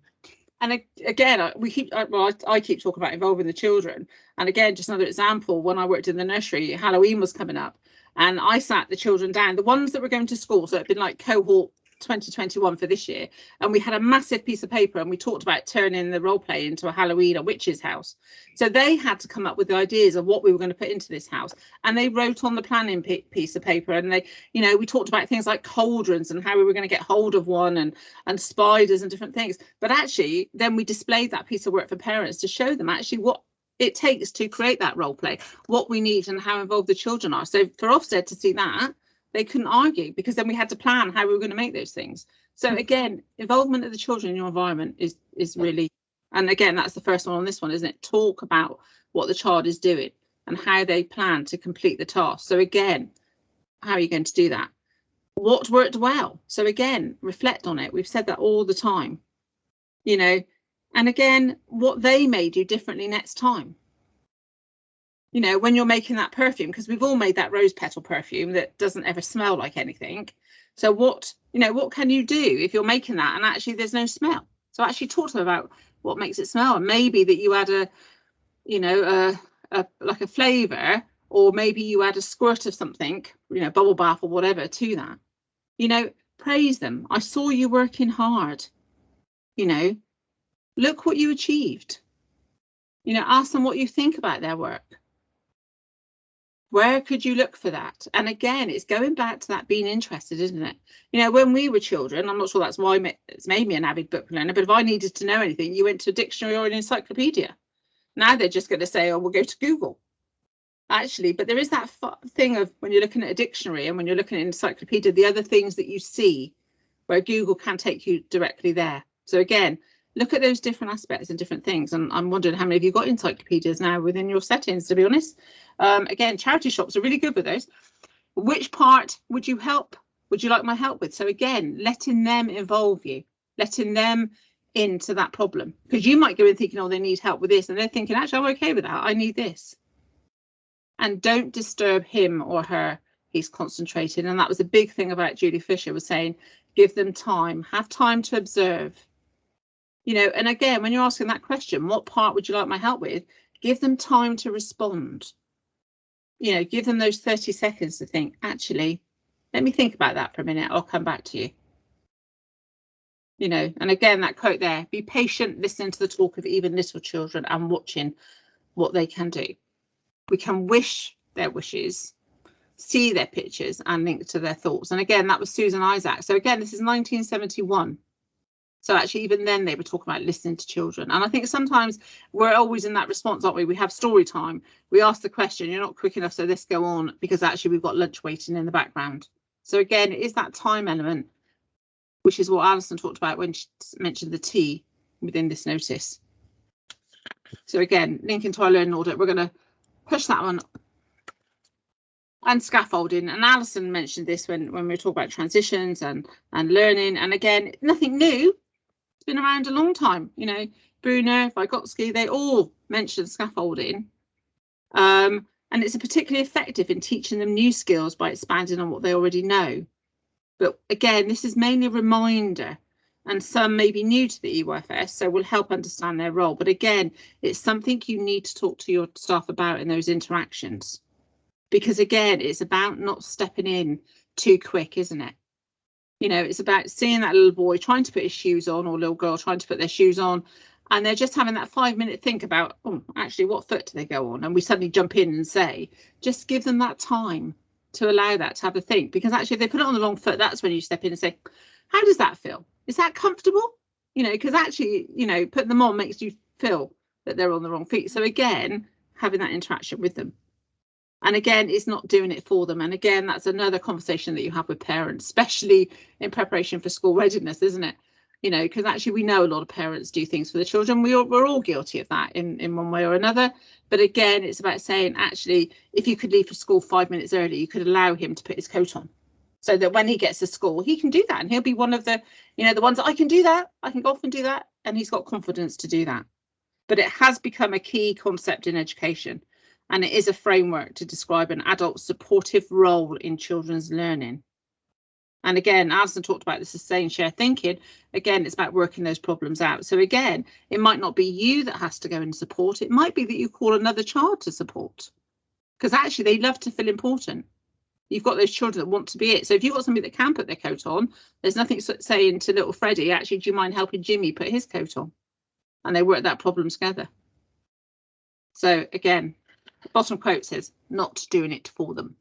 And again, I keep talking about involving the children. And again, just another example, when I worked in the nursery, Halloween was coming up, and I sat the children down, the ones that were going to school. So it'd been like cohort 2021 for this year. And we had a massive piece of paper, and we talked about turning the role play into a Halloween or witch's house. So they had to come up with the ideas of what we were going to put into this house. And they wrote on the planning piece of paper, and they, you know, we talked about things like cauldrons and how we were going to get hold of one, and spiders and different things. But actually, then we displayed that piece of work for parents to show them actually what it takes to create that role play, what we need and how involved the children are. So for Ofsted to see that, they couldn't argue, because then we had to plan how we were going to make those things. So again, involvement of the children in your environment is really, and again, that's the first one on this one, isn't it? Talk about what the child is doing and how they plan to complete the task. So again, how are you going to do that? What worked well? So again, reflect on it. We've said that all the time. You know, And again, what they may do differently next time. You know, when you're making that perfume, because we've all made that rose petal perfume that doesn't ever smell like anything. So what, you know, what can you do if you're making that and actually there's no smell? So actually talk to them about what makes it smell, and maybe that you add a, you know, like a flavour, or maybe you add a squirt of something, you know, bubble bath or whatever to that. You know, praise them. I saw you working hard. You know, look what you achieved. You know, ask them what you think about their work. Where could you look for that? And again, it's going back to that being interested, isn't it? You know, when we were children, I'm not sure that's why it's made me an avid book learner, but if I needed to know anything, you went to a dictionary or an encyclopedia. Now they're just going to say, oh, we'll go to Google. Actually, but there is that thing of when you're looking at a dictionary and when you're looking at an encyclopedia, the other things that you see where Google can take you directly there. So again, look at those different aspects and different things. And I'm wondering how many of you got encyclopedias now within your settings, to be honest. Again, charity shops are really good with those. Which part would you like my help with? So again, letting them involve you, letting them into that problem, because you might go in thinking, oh, they need help with this, and they're thinking, actually, I'm okay with that, I need this. And don't disturb him or her. He's concentrated. And that was a big thing about Julie Fisher, was saying, give them time, have time to observe. You know, and again, when you're asking that question, what part would you like my help with? Give them time to respond. You know, give them those 30 seconds to think, actually, let me think about that for a minute. I'll come back to you. You know, and again, that quote there, be patient, listening to the talk of even little children and watching what they can do. We can wish their wishes, see their pictures and link to their thoughts. And again, that was Susan Isaac. So again, this is 1971. So actually, even then they were talking about listening to children. And I think sometimes we're always in that response, aren't we? We have story time. We ask the question, you're not quick enough, so let's go on, because actually we've got lunch waiting in the background. So again, it is that time element, which is what Alison talked about when she mentioned the T within this notice. So again, linking to our learning audit, we're going to push that one. And scaffolding, and Alison mentioned this when we were talking about transitions and learning. And again, nothing new. It's been around a long time. You know, Brunner, Vygotsky, they all mentioned scaffolding. And it's particularly effective in teaching them new skills by expanding on what they already know. But again, this is mainly a reminder, and some may be new to the EYFS, so will help understand their role. But again, it's something you need to talk to your staff about in those interactions. Because again, it's about not stepping in too quick, isn't it? You know, it's about seeing that little boy trying to put his shoes on, or little girl trying to put their shoes on, and they're just having that 5-minute think about, oh, actually, what foot do they go on? And we suddenly jump in and say, just give them that time to allow that to have a think. Because actually, if they put it on the wrong foot, that's when you step in and say, how does that feel? Is that comfortable? You know, because actually, you know, putting them on makes you feel that they're on the wrong feet. So again, having that interaction with them. And again, it's not doing it for them. And again, that's another conversation that you have with parents, especially in preparation for school readiness, isn't it? You know, because actually we know a lot of parents do things for the children. We're all guilty of that in one way or another. But again, it's about saying, actually, if you could leave for school 5 minutes early, you could allow him to put his coat on, so that when he gets to school, he can do that. And he'll be one of the, you know, the ones that I can do that. I can go off and do that. And he's got confidence to do that. But it has become a key concept in education. And it is a framework to describe an adult supportive role in children's learning. And again, Alison talked about the sustained shared thinking. Again, it's about working those problems out. So again, it might not be you that has to go and support. It might be that you call another child to support, because actually they love to feel important. You've got those children that want to be it. So if you've got somebody that can put their coat on, there's nothing saying to little Freddie, actually, do you mind helping Jimmy put his coat on? And they work that problem together. So again, the bottom quote says, not doing it for them.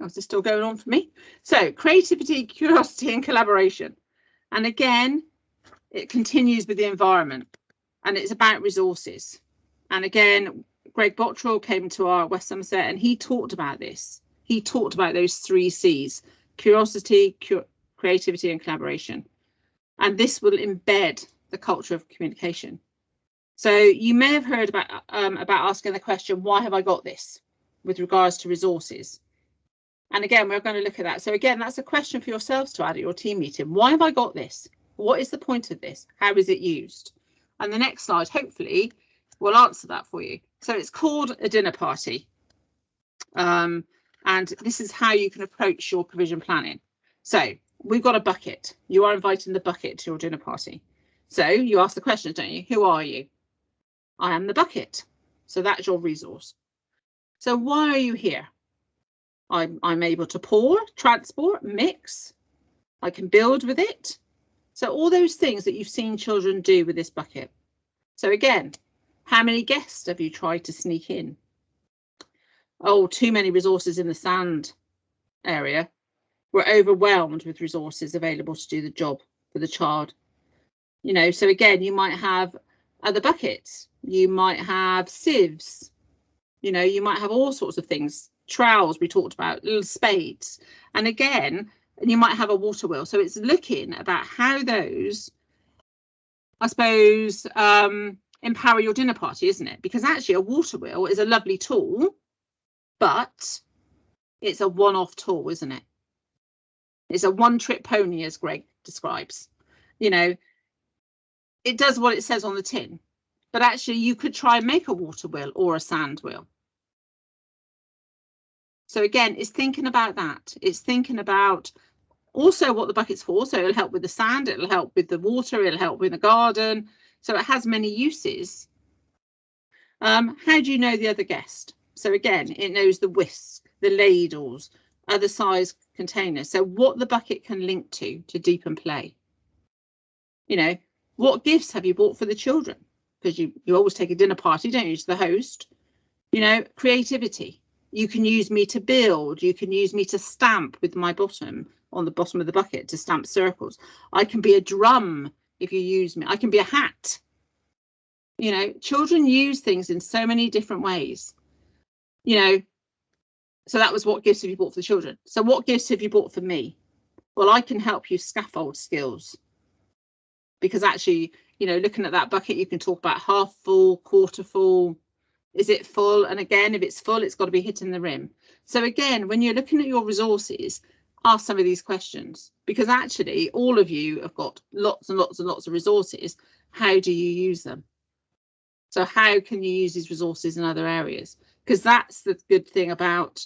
Oh, is this still going on for me? So creativity, curiosity and collaboration. And again, it continues with the environment, and it's about resources. And again, Greg Bottrell came to our West Somerset and he talked about this. He talked about those 3 C's: curiosity, creativity and collaboration. And this will embed the culture of communication. So you may have heard about asking the question, why have I got this, with regards to resources? And again, we're going to look at that. So again, that's a question for yourselves to add at your team meeting. Why have I got this? What is the point of this? How is it used? And the next slide, hopefully, will answer that for you. So it's called a dinner party. And this is how you can approach your provision planning. So we've got a bucket. You are inviting the bucket to your dinner party. So you ask the question, don't you? Who are you? I am the bucket. So that's your resource. So why are you here? I'm able to pour, transport, mix. I can build with it. So all those things that you've seen children do with this bucket. So again, how many guests have you tried to sneak in? Oh, too many resources in the sand area. We're overwhelmed with resources available to do the job for the child. You know, so again, you might have other buckets. You might have sieves. You know, you might have all sorts of things. Trowels we talked about, little spades. And again, you might have a water wheel. So it's looking about how those, I suppose, empower your dinner party, isn't it? Because actually a water wheel is a lovely tool, but it's a one-off tool, isn't it? It's a one-trick pony, as Greg describes. You know, it does what it says on the tin, but actually you could try and make a water wheel or a sand wheel. So again, it's thinking about that. It's thinking about also what the bucket's for. So it'll help with the sand, it'll help with the water, it'll help with the garden. So it has many uses. How do you know the other guest? So again, it knows the whisk, the ladles, other size containers. So what the bucket can link to deepen play. You know, what gifts have you bought for the children? Because you always take a dinner party, don't you, to the host? You know, creativity. You can use me to build. You can use me to stamp with my bottom on the bottom of the bucket to stamp circles. I can be a drum if you use me. I can be a hat. You know, children use things in so many different ways. You know, so that was what gifts have you bought for the children. So what gifts have you bought for me? Well, I can help you scaffold skills. Because actually, you know, looking at that bucket, you can talk about half full, quarter full. Is it full? And again, if it's full, it's got to be hitting the rim. So again, when you're looking at your resources, ask some of these questions, because actually all of you have got lots and lots and lots of resources. How do you use them? So how can you use these resources in other areas? Because that's the good thing about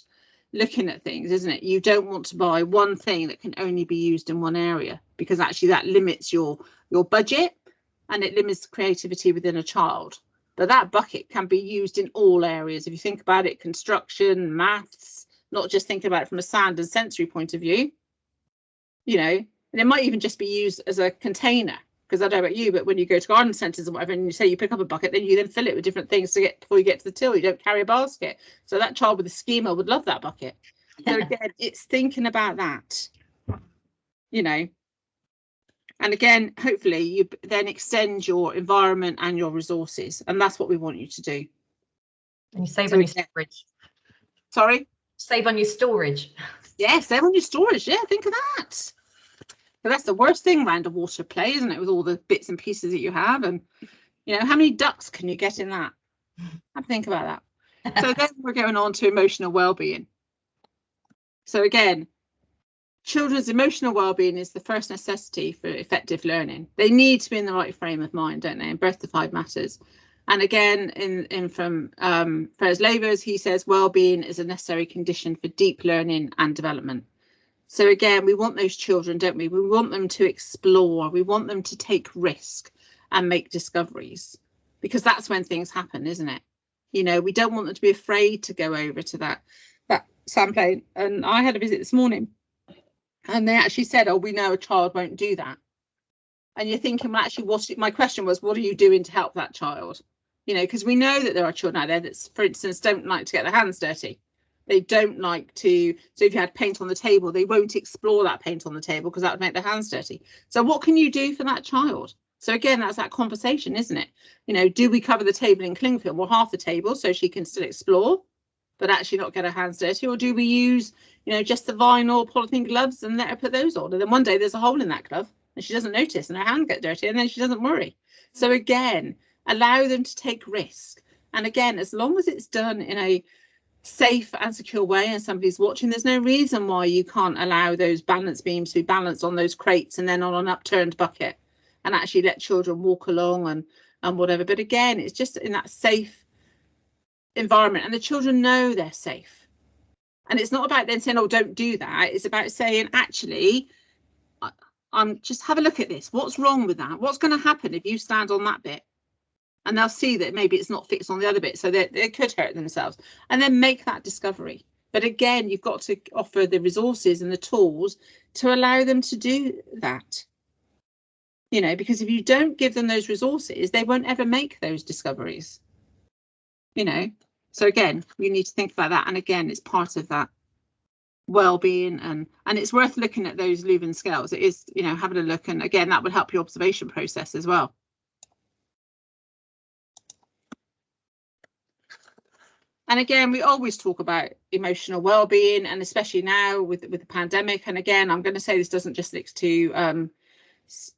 looking at things, isn't it? You don't want to buy one thing that can only be used in one area, because actually that limits your budget and it limits creativity within a child. But that bucket can be used in all areas. If you think about it, construction, maths, not just thinking about it from a sound and sensory point of view, you know, and it might even just be used as a container. Because I don't know about you, but when you go to garden centres and whatever, and you say you pick up a bucket, then you then fill it with different things to get before you get to the till. You don't carry a basket. So that child with a schema would love that bucket. So again, it's thinking about that, you know. And again, hopefully you then extend your environment and your resources. And that's what we want you to do. And you save on your storage. Sorry? Save on your storage. Yeah, save on your storage. Yeah, think of that. But that's the worst thing around a water play, isn't it? With all the bits and pieces that you have. And, you know, how many ducks can you get in that? Have to think about that. So then we're going on to emotional well-being. So again, children's emotional well-being is the first necessity for effective learning. They need to be in the right frame of mind, don't they? And birth to 5 matters. And again, in from Fres Lavers, he says well-being is a necessary condition for deep learning and development. So again, we want those children, don't we? We want them to explore. We want them to take risk and make discoveries, because that's when things happen, isn't it? You know, we don't want them to be afraid to go over to that sandplay. And I had a visit this morning, and they actually said, oh, we know a child won't do that. And you're thinking, well, actually, my question was, what are you doing to help that child? You know, because we know that there are children out there that, for instance, don't like to get their hands dirty. They don't like to. So if you had paint on the table, they won't explore that paint on the table because that would make their hands dirty. So what can you do for that child? So again, that's that conversation, isn't it? You know, do we cover the table in cling film, or half the table, so she can still explore, but actually not get her hands dirty? Or do we use, you know, just the vinyl polythene gloves and let her put those on? And then one day there's a hole in that glove and she doesn't notice and her hand gets dirty and then she doesn't worry. So again, allow them to take risk. And again, as long as it's done in a safe and secure way and somebody's watching, there's no reason why you can't allow those balance beams to be balanced on those crates and then on an upturned bucket, and actually let children walk along and whatever. But again, it's just in that safe environment, and the children know they're safe. And it's not about then saying, oh, don't do that. It's about saying, actually, just have a look at this. What's wrong with that? What's going to happen if you stand on that bit? And they'll see that maybe it's not fixed on the other bit, so they could hurt themselves, and then make that discovery. But again, you've got to offer the resources and the tools to allow them to do that. You know, because if you don't give them those resources, they won't ever make those discoveries. You know, so again, you need to think about that. And again, it's part of that well-being, and it's worth looking at those Leuven scales. It is, you know, having a look, and again, that would help your observation process as well. And again, we always talk about emotional well-being, and especially now with the pandemic. And again, I'm going to say this doesn't just link to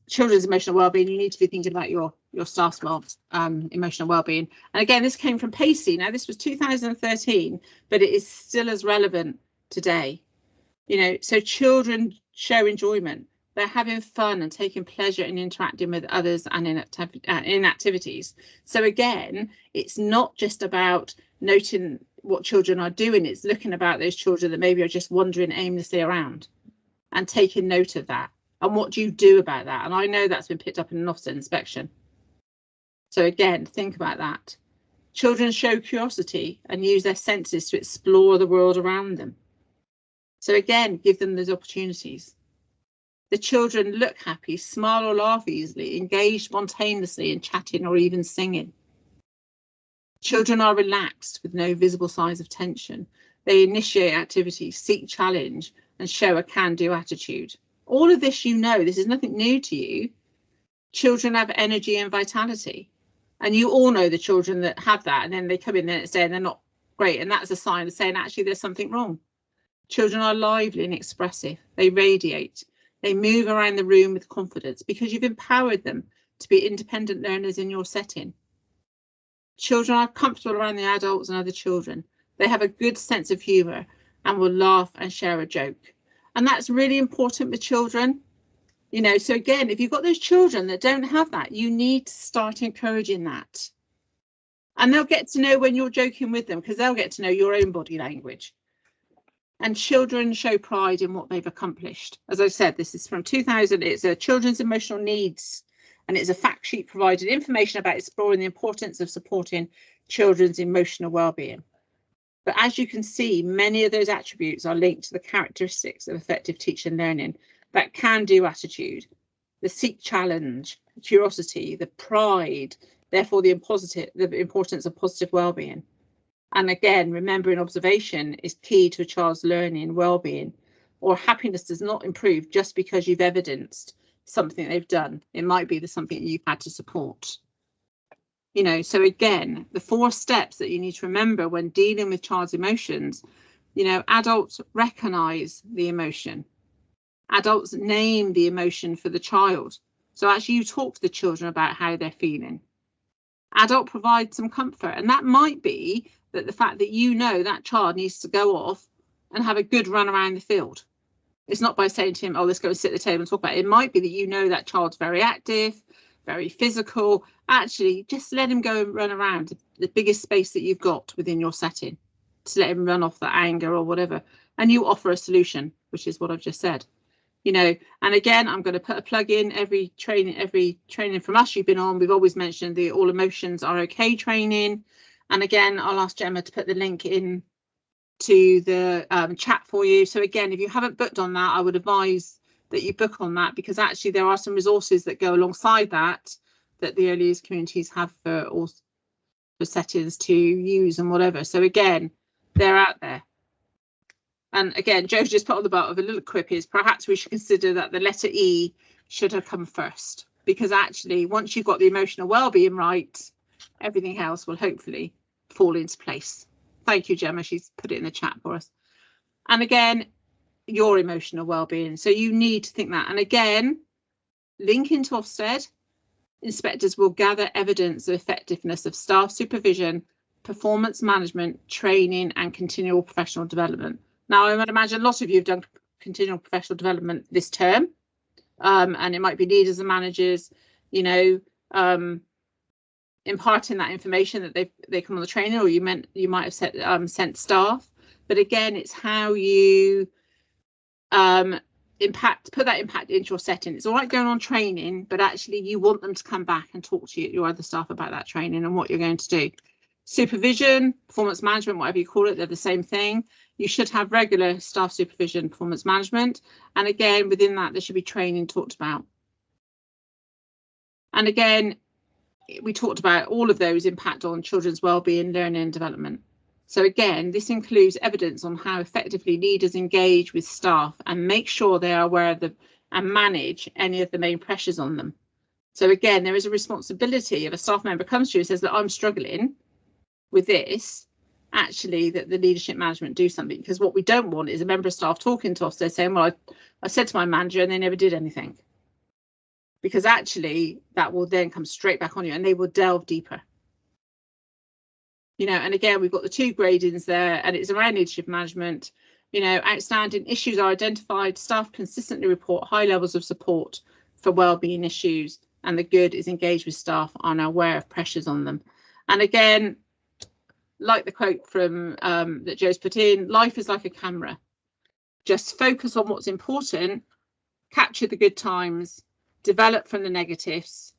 children's emotional well-being. You need to be thinking about your staff's emotional well-being. And again, this came from Pacey. Now, this was 2013, but it is still as relevant today. You know, so children show enjoyment. They're having fun and taking pleasure in interacting with others and in activities. So again, it's not just about noting what children are doing, it's looking about those children that maybe are just wandering aimlessly around and taking note of that. And what do you do about that? And I know that's been picked up in an Ofsted inspection. So again, think about that. Children show curiosity and use their senses to explore the world around them. So again, give them those opportunities. The children look happy, smile or laugh easily, engage spontaneously in chatting or even singing. Children are relaxed with no visible signs of tension. They initiate activities, seek challenge, and show a can-do attitude. All of this, you know, this is nothing new to you. Children have energy and vitality. And you all know the children that have that, and then they come in the next day and they're not great. And that's a sign of saying, actually, there's something wrong. Children are lively and expressive. They radiate. They move around the room with confidence because you've empowered them to be independent learners in your setting. Children are comfortable around the adults and other children. They have a good sense of humour and will laugh and share a joke. And that's really important with children. You know, so again, if you've got those children that don't have that, you need to start encouraging that. And they'll get to know when you're joking with them, because they'll get to know your own body language. And children show pride in what they've accomplished. As I said, this is from 2000. It's a children's emotional needs, and it's a fact sheet providing information about exploring the importance of supporting children's emotional well-being. But as you can see, many of those attributes are linked to the characteristics of effective teaching and learning. That can-do attitude, the seek challenge, curiosity, the pride, therefore the importance of positive well-being. And again, remembering observation is key to a child's learning well-being, or happiness does not improve just because you've evidenced something they've done. It might be something you've had to support. You know, so again, the 4 steps that you need to remember when dealing with child's emotions, you know, adults recognise the emotion. Adults name the emotion for the child. So actually you talk to the children about how they're feeling. Adult provides some comfort, and that might be that the fact that you know that child needs to go off and have a good run around the field. It's not by saying to him, oh, let's go and sit at the table and talk about it. It might be that you know that child's very active, very physical. Actually, just let him go and run around the biggest space that you've got within your setting, to let him run off that anger or whatever. And you offer a solution, which is what I've just said. You know, and again, I'm going to put a plug in every training from us you've been on. We've always mentioned the all emotions are okay training. And again, I'll ask Gemma to put the link in to the chat for you. So again, if you haven't booked on that, I would advise that you book on that, because actually there are some resources that go alongside that the early years communities have for settings to use and whatever. So again, they're out there. And again, Joe just put on the bottom of a little quip is perhaps we should consider that the letter E should have come first, because actually once you've got the emotional well-being right, everything else will hopefully fall into place. Thank you, Gemma. She's put it in the chat for us. And again, your emotional well-being. So you need to think that. And again, link into Ofsted. Inspectors will gather evidence of effectiveness of staff supervision, performance management, training and continual professional development. Now, I would imagine a lot of you have done continual professional development this term, and it might be leaders and managers, you know, imparting that information that they come on the training, or you might have sent staff. But again, it's how you put that impact into your setting. It's all right going on training, but actually you want them to come back and talk to your other staff about that training and what you're going to do. Supervision, performance management, whatever you call it, they're the same thing. You should have regular staff supervision, performance management, and again within that there should be training talked about. And again, we talked about all of those impact on children's wellbeing, learning and development. So again, this includes evidence on how effectively leaders engage with staff and make sure they are aware of and manage any of the main pressures on them. So again, there is a responsibility if a staff member comes to you and says that I'm struggling with this, actually that the leadership management do something, because what we don't want is a member of staff talking to us, they're saying, well, I said to my manager and they never did anything. Because actually that will then come straight back on you and they will delve deeper. You know, and again, we've got the 2 gradings there, and it's around leadership management. You know, outstanding issues are identified. Staff consistently report high levels of support for wellbeing issues, and the good is engaged with staff and are aware of pressures on them. And again, like the quote from that Joe's put in, life is like a camera. Just focus on what's important, capture the good times, develop from the negatives,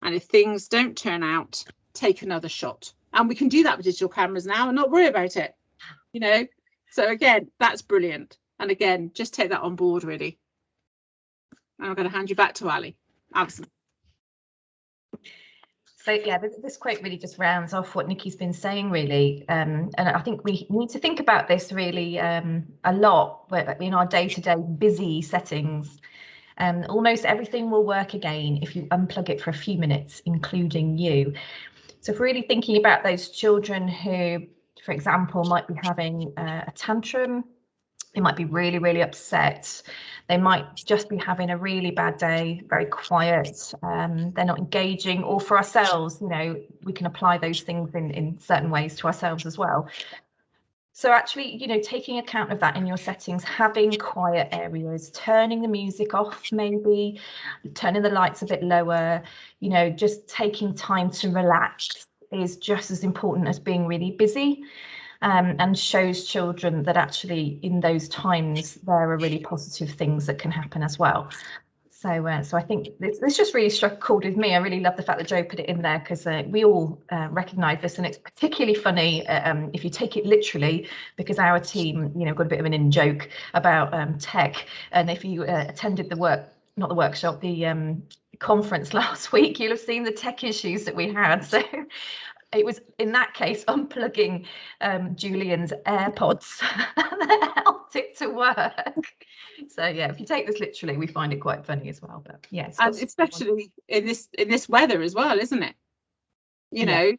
and if things don't turn out, take another shot. And we can do that with digital cameras now and not worry about it, you know. So again, that's brilliant. And again, just take that on board, really. And I'm going to hand you back to Alison. So yeah, this quote really just rounds off what Nikki's been saying, really. And I think we need to think about this really a lot in our day-to-day busy settings. Almost everything will work again if you unplug it for a few minutes, including you. So if really thinking about those children who, for example, might be having a tantrum, they might be really, really upset. They might just be having a really bad day, very quiet. They're not engaging, or for ourselves, you know, we can apply those things in certain ways to ourselves as well. So actually, you know, taking account of that in your settings, having quiet areas, turning the music off, maybe turning the lights a bit lower, you know, just taking time to relax is just as important as being really busy, and shows children that actually in those times there are really positive things that can happen as well. So I think this just really struck a chord with me. I really love the fact that Joe put it in there, because we all recognise this, and it's particularly funny if you take it literally, because our team, you know, got a bit of an in-joke about tech, and if you attended the conference last week, you'll have seen the tech issues that we had. So it was, in that case, unplugging Julian's AirPods that helped it to work. So yeah, if you take this literally, we find it quite funny as well. But yeah, and especially in this weather as well, isn't it? You know,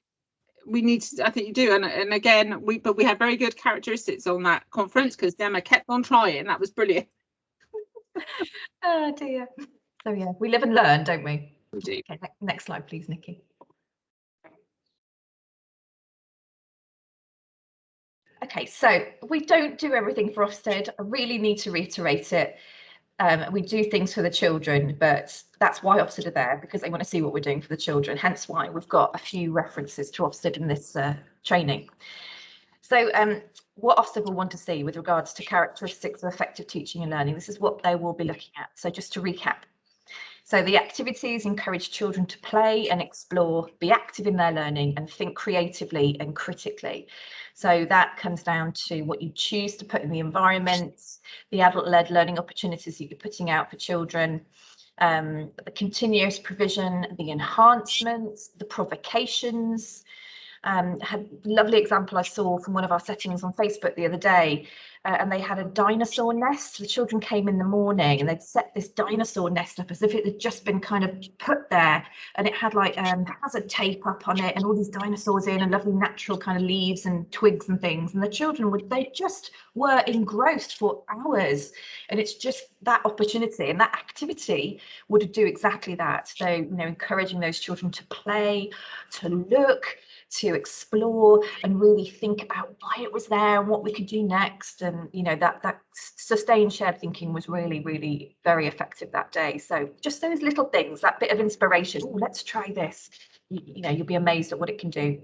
we need to, I think you do, and again, we had very good characteristics on that conference, because Emma kept on trying. That was brilliant. Oh dear. So yeah, we live and learn, don't we? We do. Okay, next slide, please, Nikki. Okay, so we don't do everything for Ofsted. I really need to reiterate it. We do things for the children, but that's why Ofsted are there, because they want to see what we're doing for the children. Hence why we've got a few references to Ofsted in this training. So what Ofsted will want to see with regards to characteristics of effective teaching and learning, this is what they will be looking at. So just to recap. So the activities encourage children to play and explore, be active in their learning, and think creatively and critically. So that comes down to what you choose to put in the environment, the adult-led learning opportunities that you're putting out for children, the continuous provision, the enhancements, the provocations. Had a lovely example I saw from one of our settings on Facebook the other day, and they had a dinosaur nest. The children came in the morning and they'd set this dinosaur nest up as if it had just been kind of put there, and it had like hazard tape up on it and all these dinosaurs in and lovely natural kind of leaves and twigs and things, and the children they just were engrossed for hours. And it's just that opportunity and that activity would do exactly that. So, you know, encouraging those children to play, to look, to explore and really think about why it was there and what we could do next. And you know, that sustained shared thinking was really very effective that day. So just those little things, that bit of inspiration. Oh, let's try this. You know, you'll be amazed at what it can do.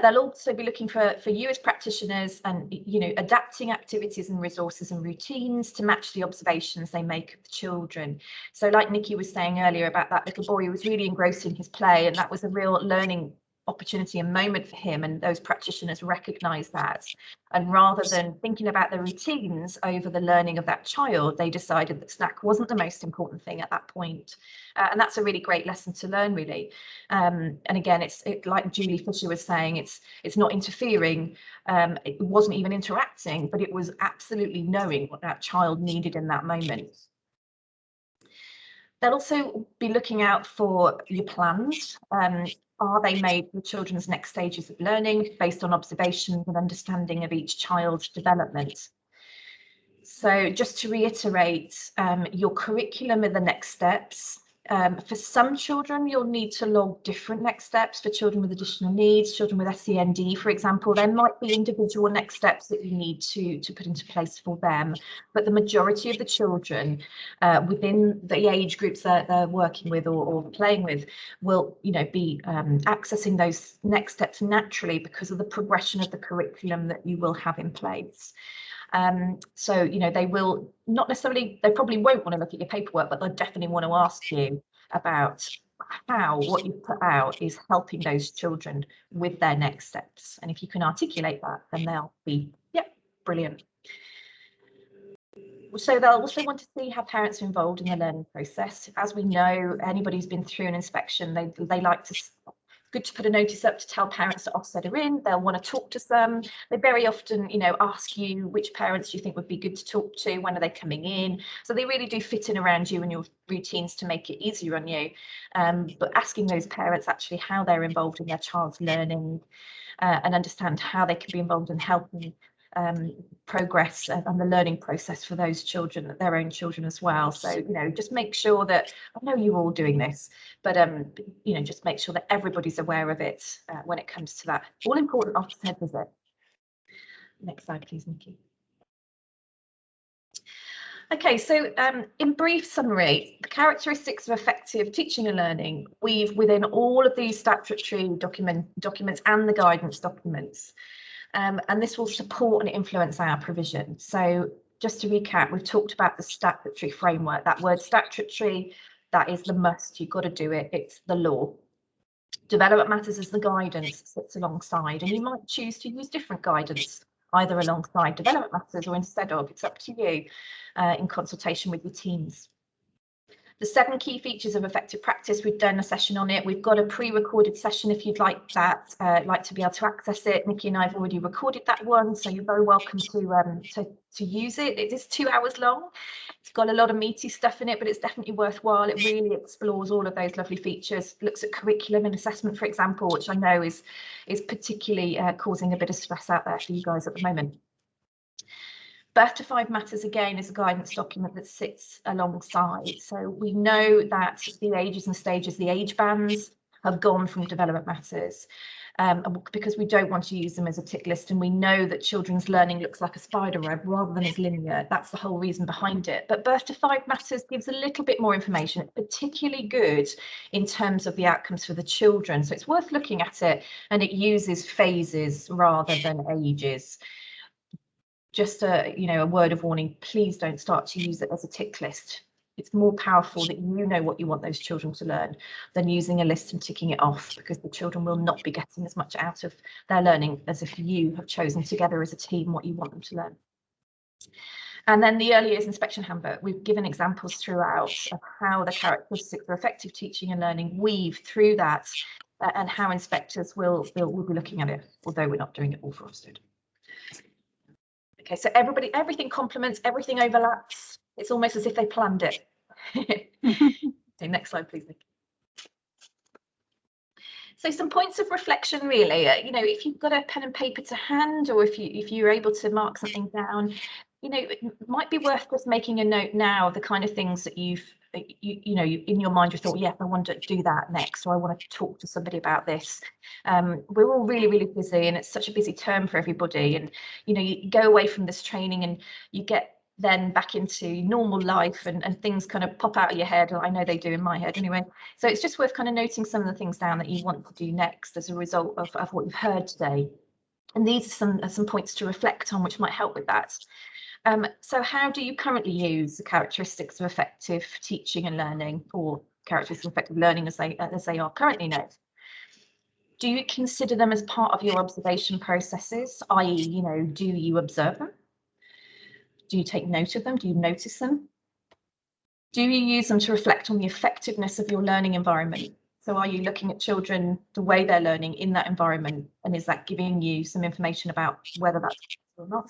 They'll also be looking for you as practitioners and, you know, adapting activities and resources and routines to match the observations they make of the children. So like Nikki was saying earlier about that little boy who was really engrossed in his play, and that was a real learning opportunity and moment for him, and those practitioners recognise that. And rather than thinking about the routines over the learning of that child, they decided that snack wasn't the most important thing at that point. And that's a really great lesson to learn, really. And again, it's like Julie Fisher was saying, it's not interfering, it wasn't even interacting, but it was absolutely knowing what that child needed in that moment. They'll also be looking out for your plans. Are they made for children's next stages of learning based on observations and understanding of each child's development? So just to reiterate, your curriculum are the next steps. For some children, you'll need to log different next steps. For children with additional needs, children with SEND, for example, there might be individual next steps that you need to put into place for them. But the majority of the children within the age groups that they're working with or playing with will, you know, be accessing those next steps naturally because of the progression of the curriculum that you will have in place. So, you know, they will not necessarily, they probably won't want to look at your paperwork, but they'll definitely want to ask you about how what you put out is helping those children with their next steps. And if you can articulate that, then they'll be, yep, brilliant. So they'll also want to see how parents are involved in the learning process. As we know, anybody who's been through an inspection, they like to, good to put a notice up to tell parents that Ofsted are in. They'll want to talk to some. They very often, you know, ask you which parents you think would be good to talk to, when are they coming in. So they really do fit in around you and your routines to make it easier on you. But asking those parents actually how they're involved in their child's learning and understand how they can be involved in helping progress and the learning process for those children, their own children as well. So, you know, just make sure that, I know you're all doing this, but you know, just make sure that everybody's aware of it when it comes to that all important Ofsted visit. Next slide, please, Nikki. Okay, so in brief summary, the characteristics of effective teaching and learning weave within all of these statutory documents and the guidance documents. And this will support and influence our provision. So just to recap, we've talked about the statutory framework. That word statutory, that is the must, you've got to do it, it's the law. Development matters as the guidance sits alongside, and you might choose to use different guidance, either alongside development matters or instead of, it's up to you in consultation with your teams. The 7 key features of effective practice, we've done a session on it. We've got a pre-recorded session if you'd like that, like to be able to access it. Nikki and I have already recorded that one, so you're very welcome to use it. It is 2 hours long. It's got a lot of meaty stuff in it, but it's definitely worthwhile. It really explores all of those lovely features, looks at curriculum and assessment, for example, which I know is particularly causing a bit of stress out there for you guys at the moment. Birth to 5 matters again is a guidance document that sits alongside. So we know that the ages and stages, the age bands have gone from development matters because we don't want to use them as a tick list, and we know that children's learning looks like a spider web rather than as linear. That's the whole reason behind it. But birth to 5 matters gives a little bit more information. It's particularly good in terms of the outcomes for the children. So it's worth looking at it, and it uses phases rather than ages. Just a word of warning, please don't start to use it as a tick list. It's more powerful that you know what you want those children to learn than using a list and ticking it off, because the children will not be getting as much out of their learning as if you have chosen together as a team what you want them to learn. And then the early years inspection handbook, we've given examples throughout of how the characteristics of effective teaching and learning weave through that and how inspectors will be looking at it, although we're not doing it all for Ofsted. Okay, so everything complements, everything overlaps. It's almost as if they planned it. Okay, next slide, please, Nikki. So some points of reflection, really. If you've got a pen and paper to hand, or if you're able to mark something down, it might be worth just making a note now of the kind of things that you've you know, in your mind you thought, yeah, I want to do that next, or I want to talk to somebody about this. We're all really, really busy, and it's such a busy term for everybody. And, you know, you go away from this training and you get then back into normal life, and things kind of pop out of your head. I know they do in my head anyway. So it's just worth kind of noting some of the things down that you want to do next as a result of what you've heard today. And these are some points to reflect on which might help with that. So how do you currently use the characteristics of effective teaching and learning, or characteristics of effective learning as they are currently known? Do you consider them as part of your observation processes, i.e., you know, do you observe them? Do you take note of them? Do you notice them? Do you use them to reflect on the effectiveness of your learning environment? So are you looking at children, the way they're learning in that environment, and is that giving you some information about whether that's or not?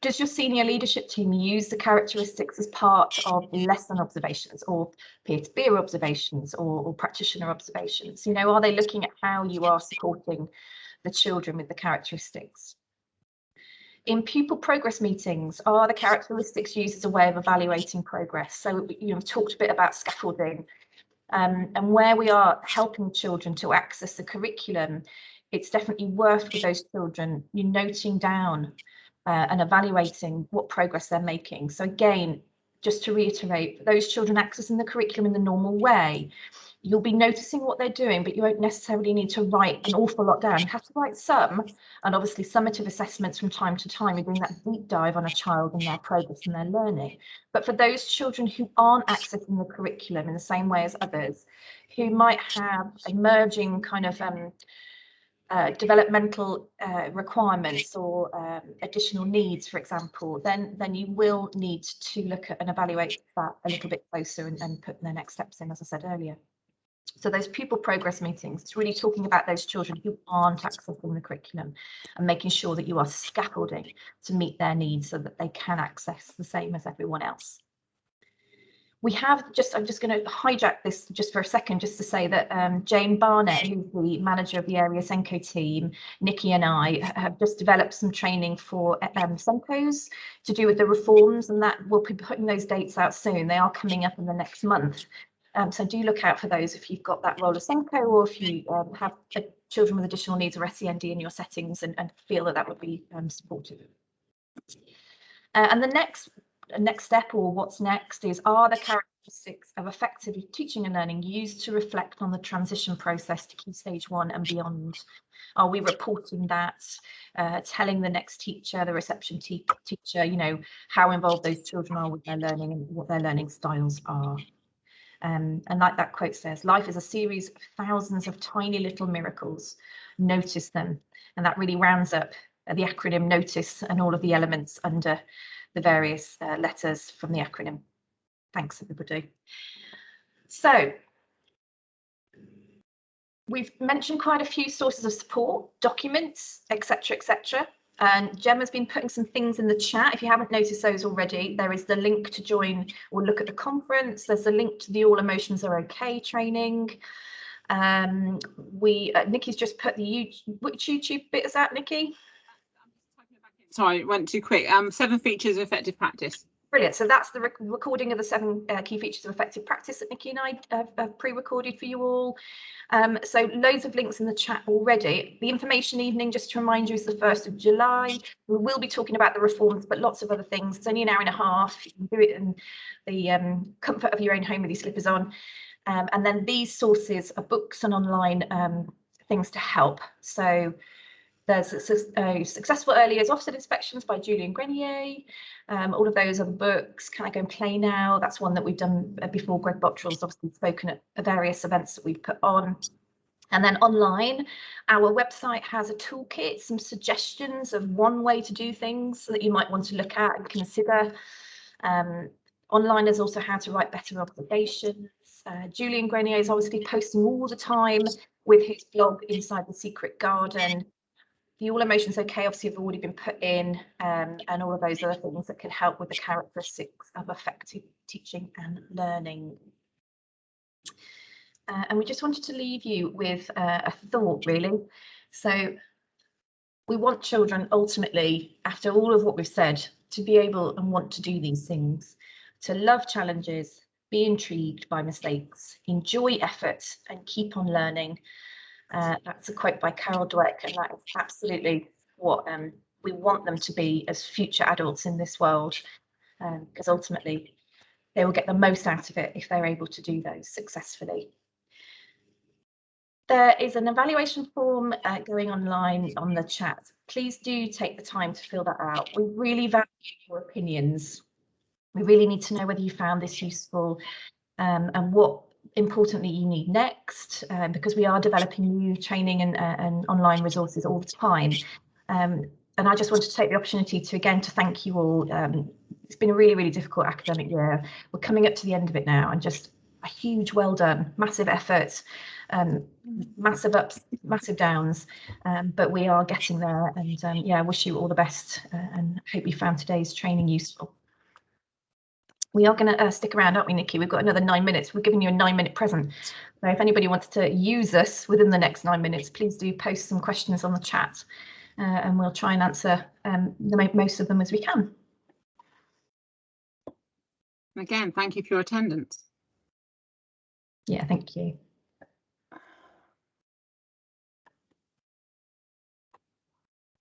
Does your senior leadership team use the characteristics as part of lesson observations, or peer-to-peer observations, or practitioner observations? You know, are they looking at how you are supporting the children with the characteristics? In pupil progress meetings, are the characteristics used as a way of evaluating progress? So, you know, we've talked a bit about scaffolding, and where we are helping children to access the curriculum, it's definitely worth with those children you noting down and evaluating what progress they're making. So again, just to reiterate, for those children accessing the curriculum in the normal way, you'll be noticing what they're doing, but you won't necessarily need to write an awful lot down. You have to write some, and obviously summative assessments from time to time. You're doing that deep dive on a child and their progress and their learning. But for those children who aren't accessing the curriculum in the same way as others, who might have emerging kind of developmental requirements or additional needs, for example, then you will need to look at and evaluate that a little bit closer and put their next steps in, as I said earlier. So those pupil progress meetings, it's really talking about those children who aren't accessing the curriculum and making sure that you are scaffolding to meet their needs so that they can access the same as everyone else. We have I'm just going to hijack this just for a second, just to say that Jane Barnett, who's the manager of the area Senko team, Nikki and I have just developed some training for Senkos to do with the reforms, and that we'll be putting those dates out soon. They are coming up in the next month. So do look out for those if you've got that role of Senko, or if you have children with additional needs or SEND in your settings and feel that that would be supportive. And the next step, or what's next, is, are the characteristics of effective teaching and learning used to reflect on the transition process to Key Stage 1 and beyond? Are we reporting that, telling the next teacher, the reception teacher, you know, how involved those children are with their learning and what their learning styles are? And like that quote says, life is a series of thousands of tiny little miracles. Notice them. And that really rounds up the acronym NOTICE and all of the elements under the various letters from the acronym. Thanks, everybody. So we've mentioned quite a few sources of support, documents, etc., etc. And Gemma's been putting some things in the chat. If you haven't noticed those already, there is the link to join or look at the conference. There's a link to the All Emotions Are Okay training. Nikki's just put the which YouTube bit is that, Nikki? Sorry, it went too quick. 7 features of effective practice. Brilliant. So that's the recording of the 7 key features of effective practice that Nikki and I have pre-recorded for you all. So loads of links in the chat already. The information evening, just to remind you, is the 1st of July. We will be talking about the reforms, but lots of other things. It's only an hour and a half. You can do it in the comfort of your own home with your slippers on. And then these sources are books and online things to help. So there's Successful Early Years Offset Inspections by Julian Grenier. All of those other books. Can I Go and Play Now? That's one that we've done before. Greg Bottrell's obviously spoken at various events that we've put on. And then online, our website has a toolkit, some suggestions of one way to do things that you might want to look at and consider. Online is also how to write better observations. Julian Grenier is obviously posting all the time with his blog Inside the Secret Garden. The All Emotions Okay obviously have already been put in, and all of those other things that can help with the characteristics of effective teaching and learning. And we just wanted to leave you with a thought, really. So we want children ultimately, after all of what we've said, to be able and want to do these things. to love challenges, be intrigued by mistakes, enjoy effort, and keep on learning. That's a quote by Carol Dweck, and that is absolutely what we want them to be as future adults in this world, because ultimately they will get the most out of it if they're able to do those successfully. There is an evaluation form going online on the chat. Please do take the time to fill that out. We really value your opinions. We really need to know whether you found this useful and what importantly you need next, because we are developing new training and online resources all the time. And I just wanted to take the opportunity to thank you all. It's been a really, really difficult academic year. We're coming up to the end of it now, and just a huge well done, massive effort, massive ups, massive downs, but we are getting there. And yeah, I wish you all the best and hope you found today's training useful. We are going to stick around, aren't we, Nikki? We've got another 9 minutes. We're giving you a 9-minute present. So if anybody wants to use us within the next 9 minutes, please do post some questions on the chat, and we'll try and answer most of them as we can. Again, thank you for your attendance. Yeah, thank you.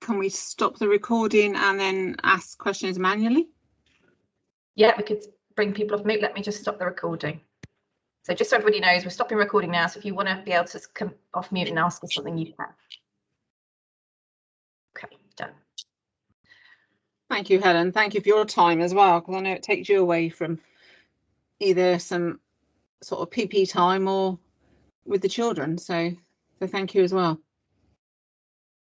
Can we stop the recording and then ask questions manually? Yeah, we could bring people off mute. Let me just stop the recording. So just so everybody knows, we're stopping recording now. So if you want to be able to come off mute and ask us something, you can. Okay, done. Thank you, Helen. Thank you for your time as well, because I know it takes you away from either some sort of PP time or with the children. So thank you as well.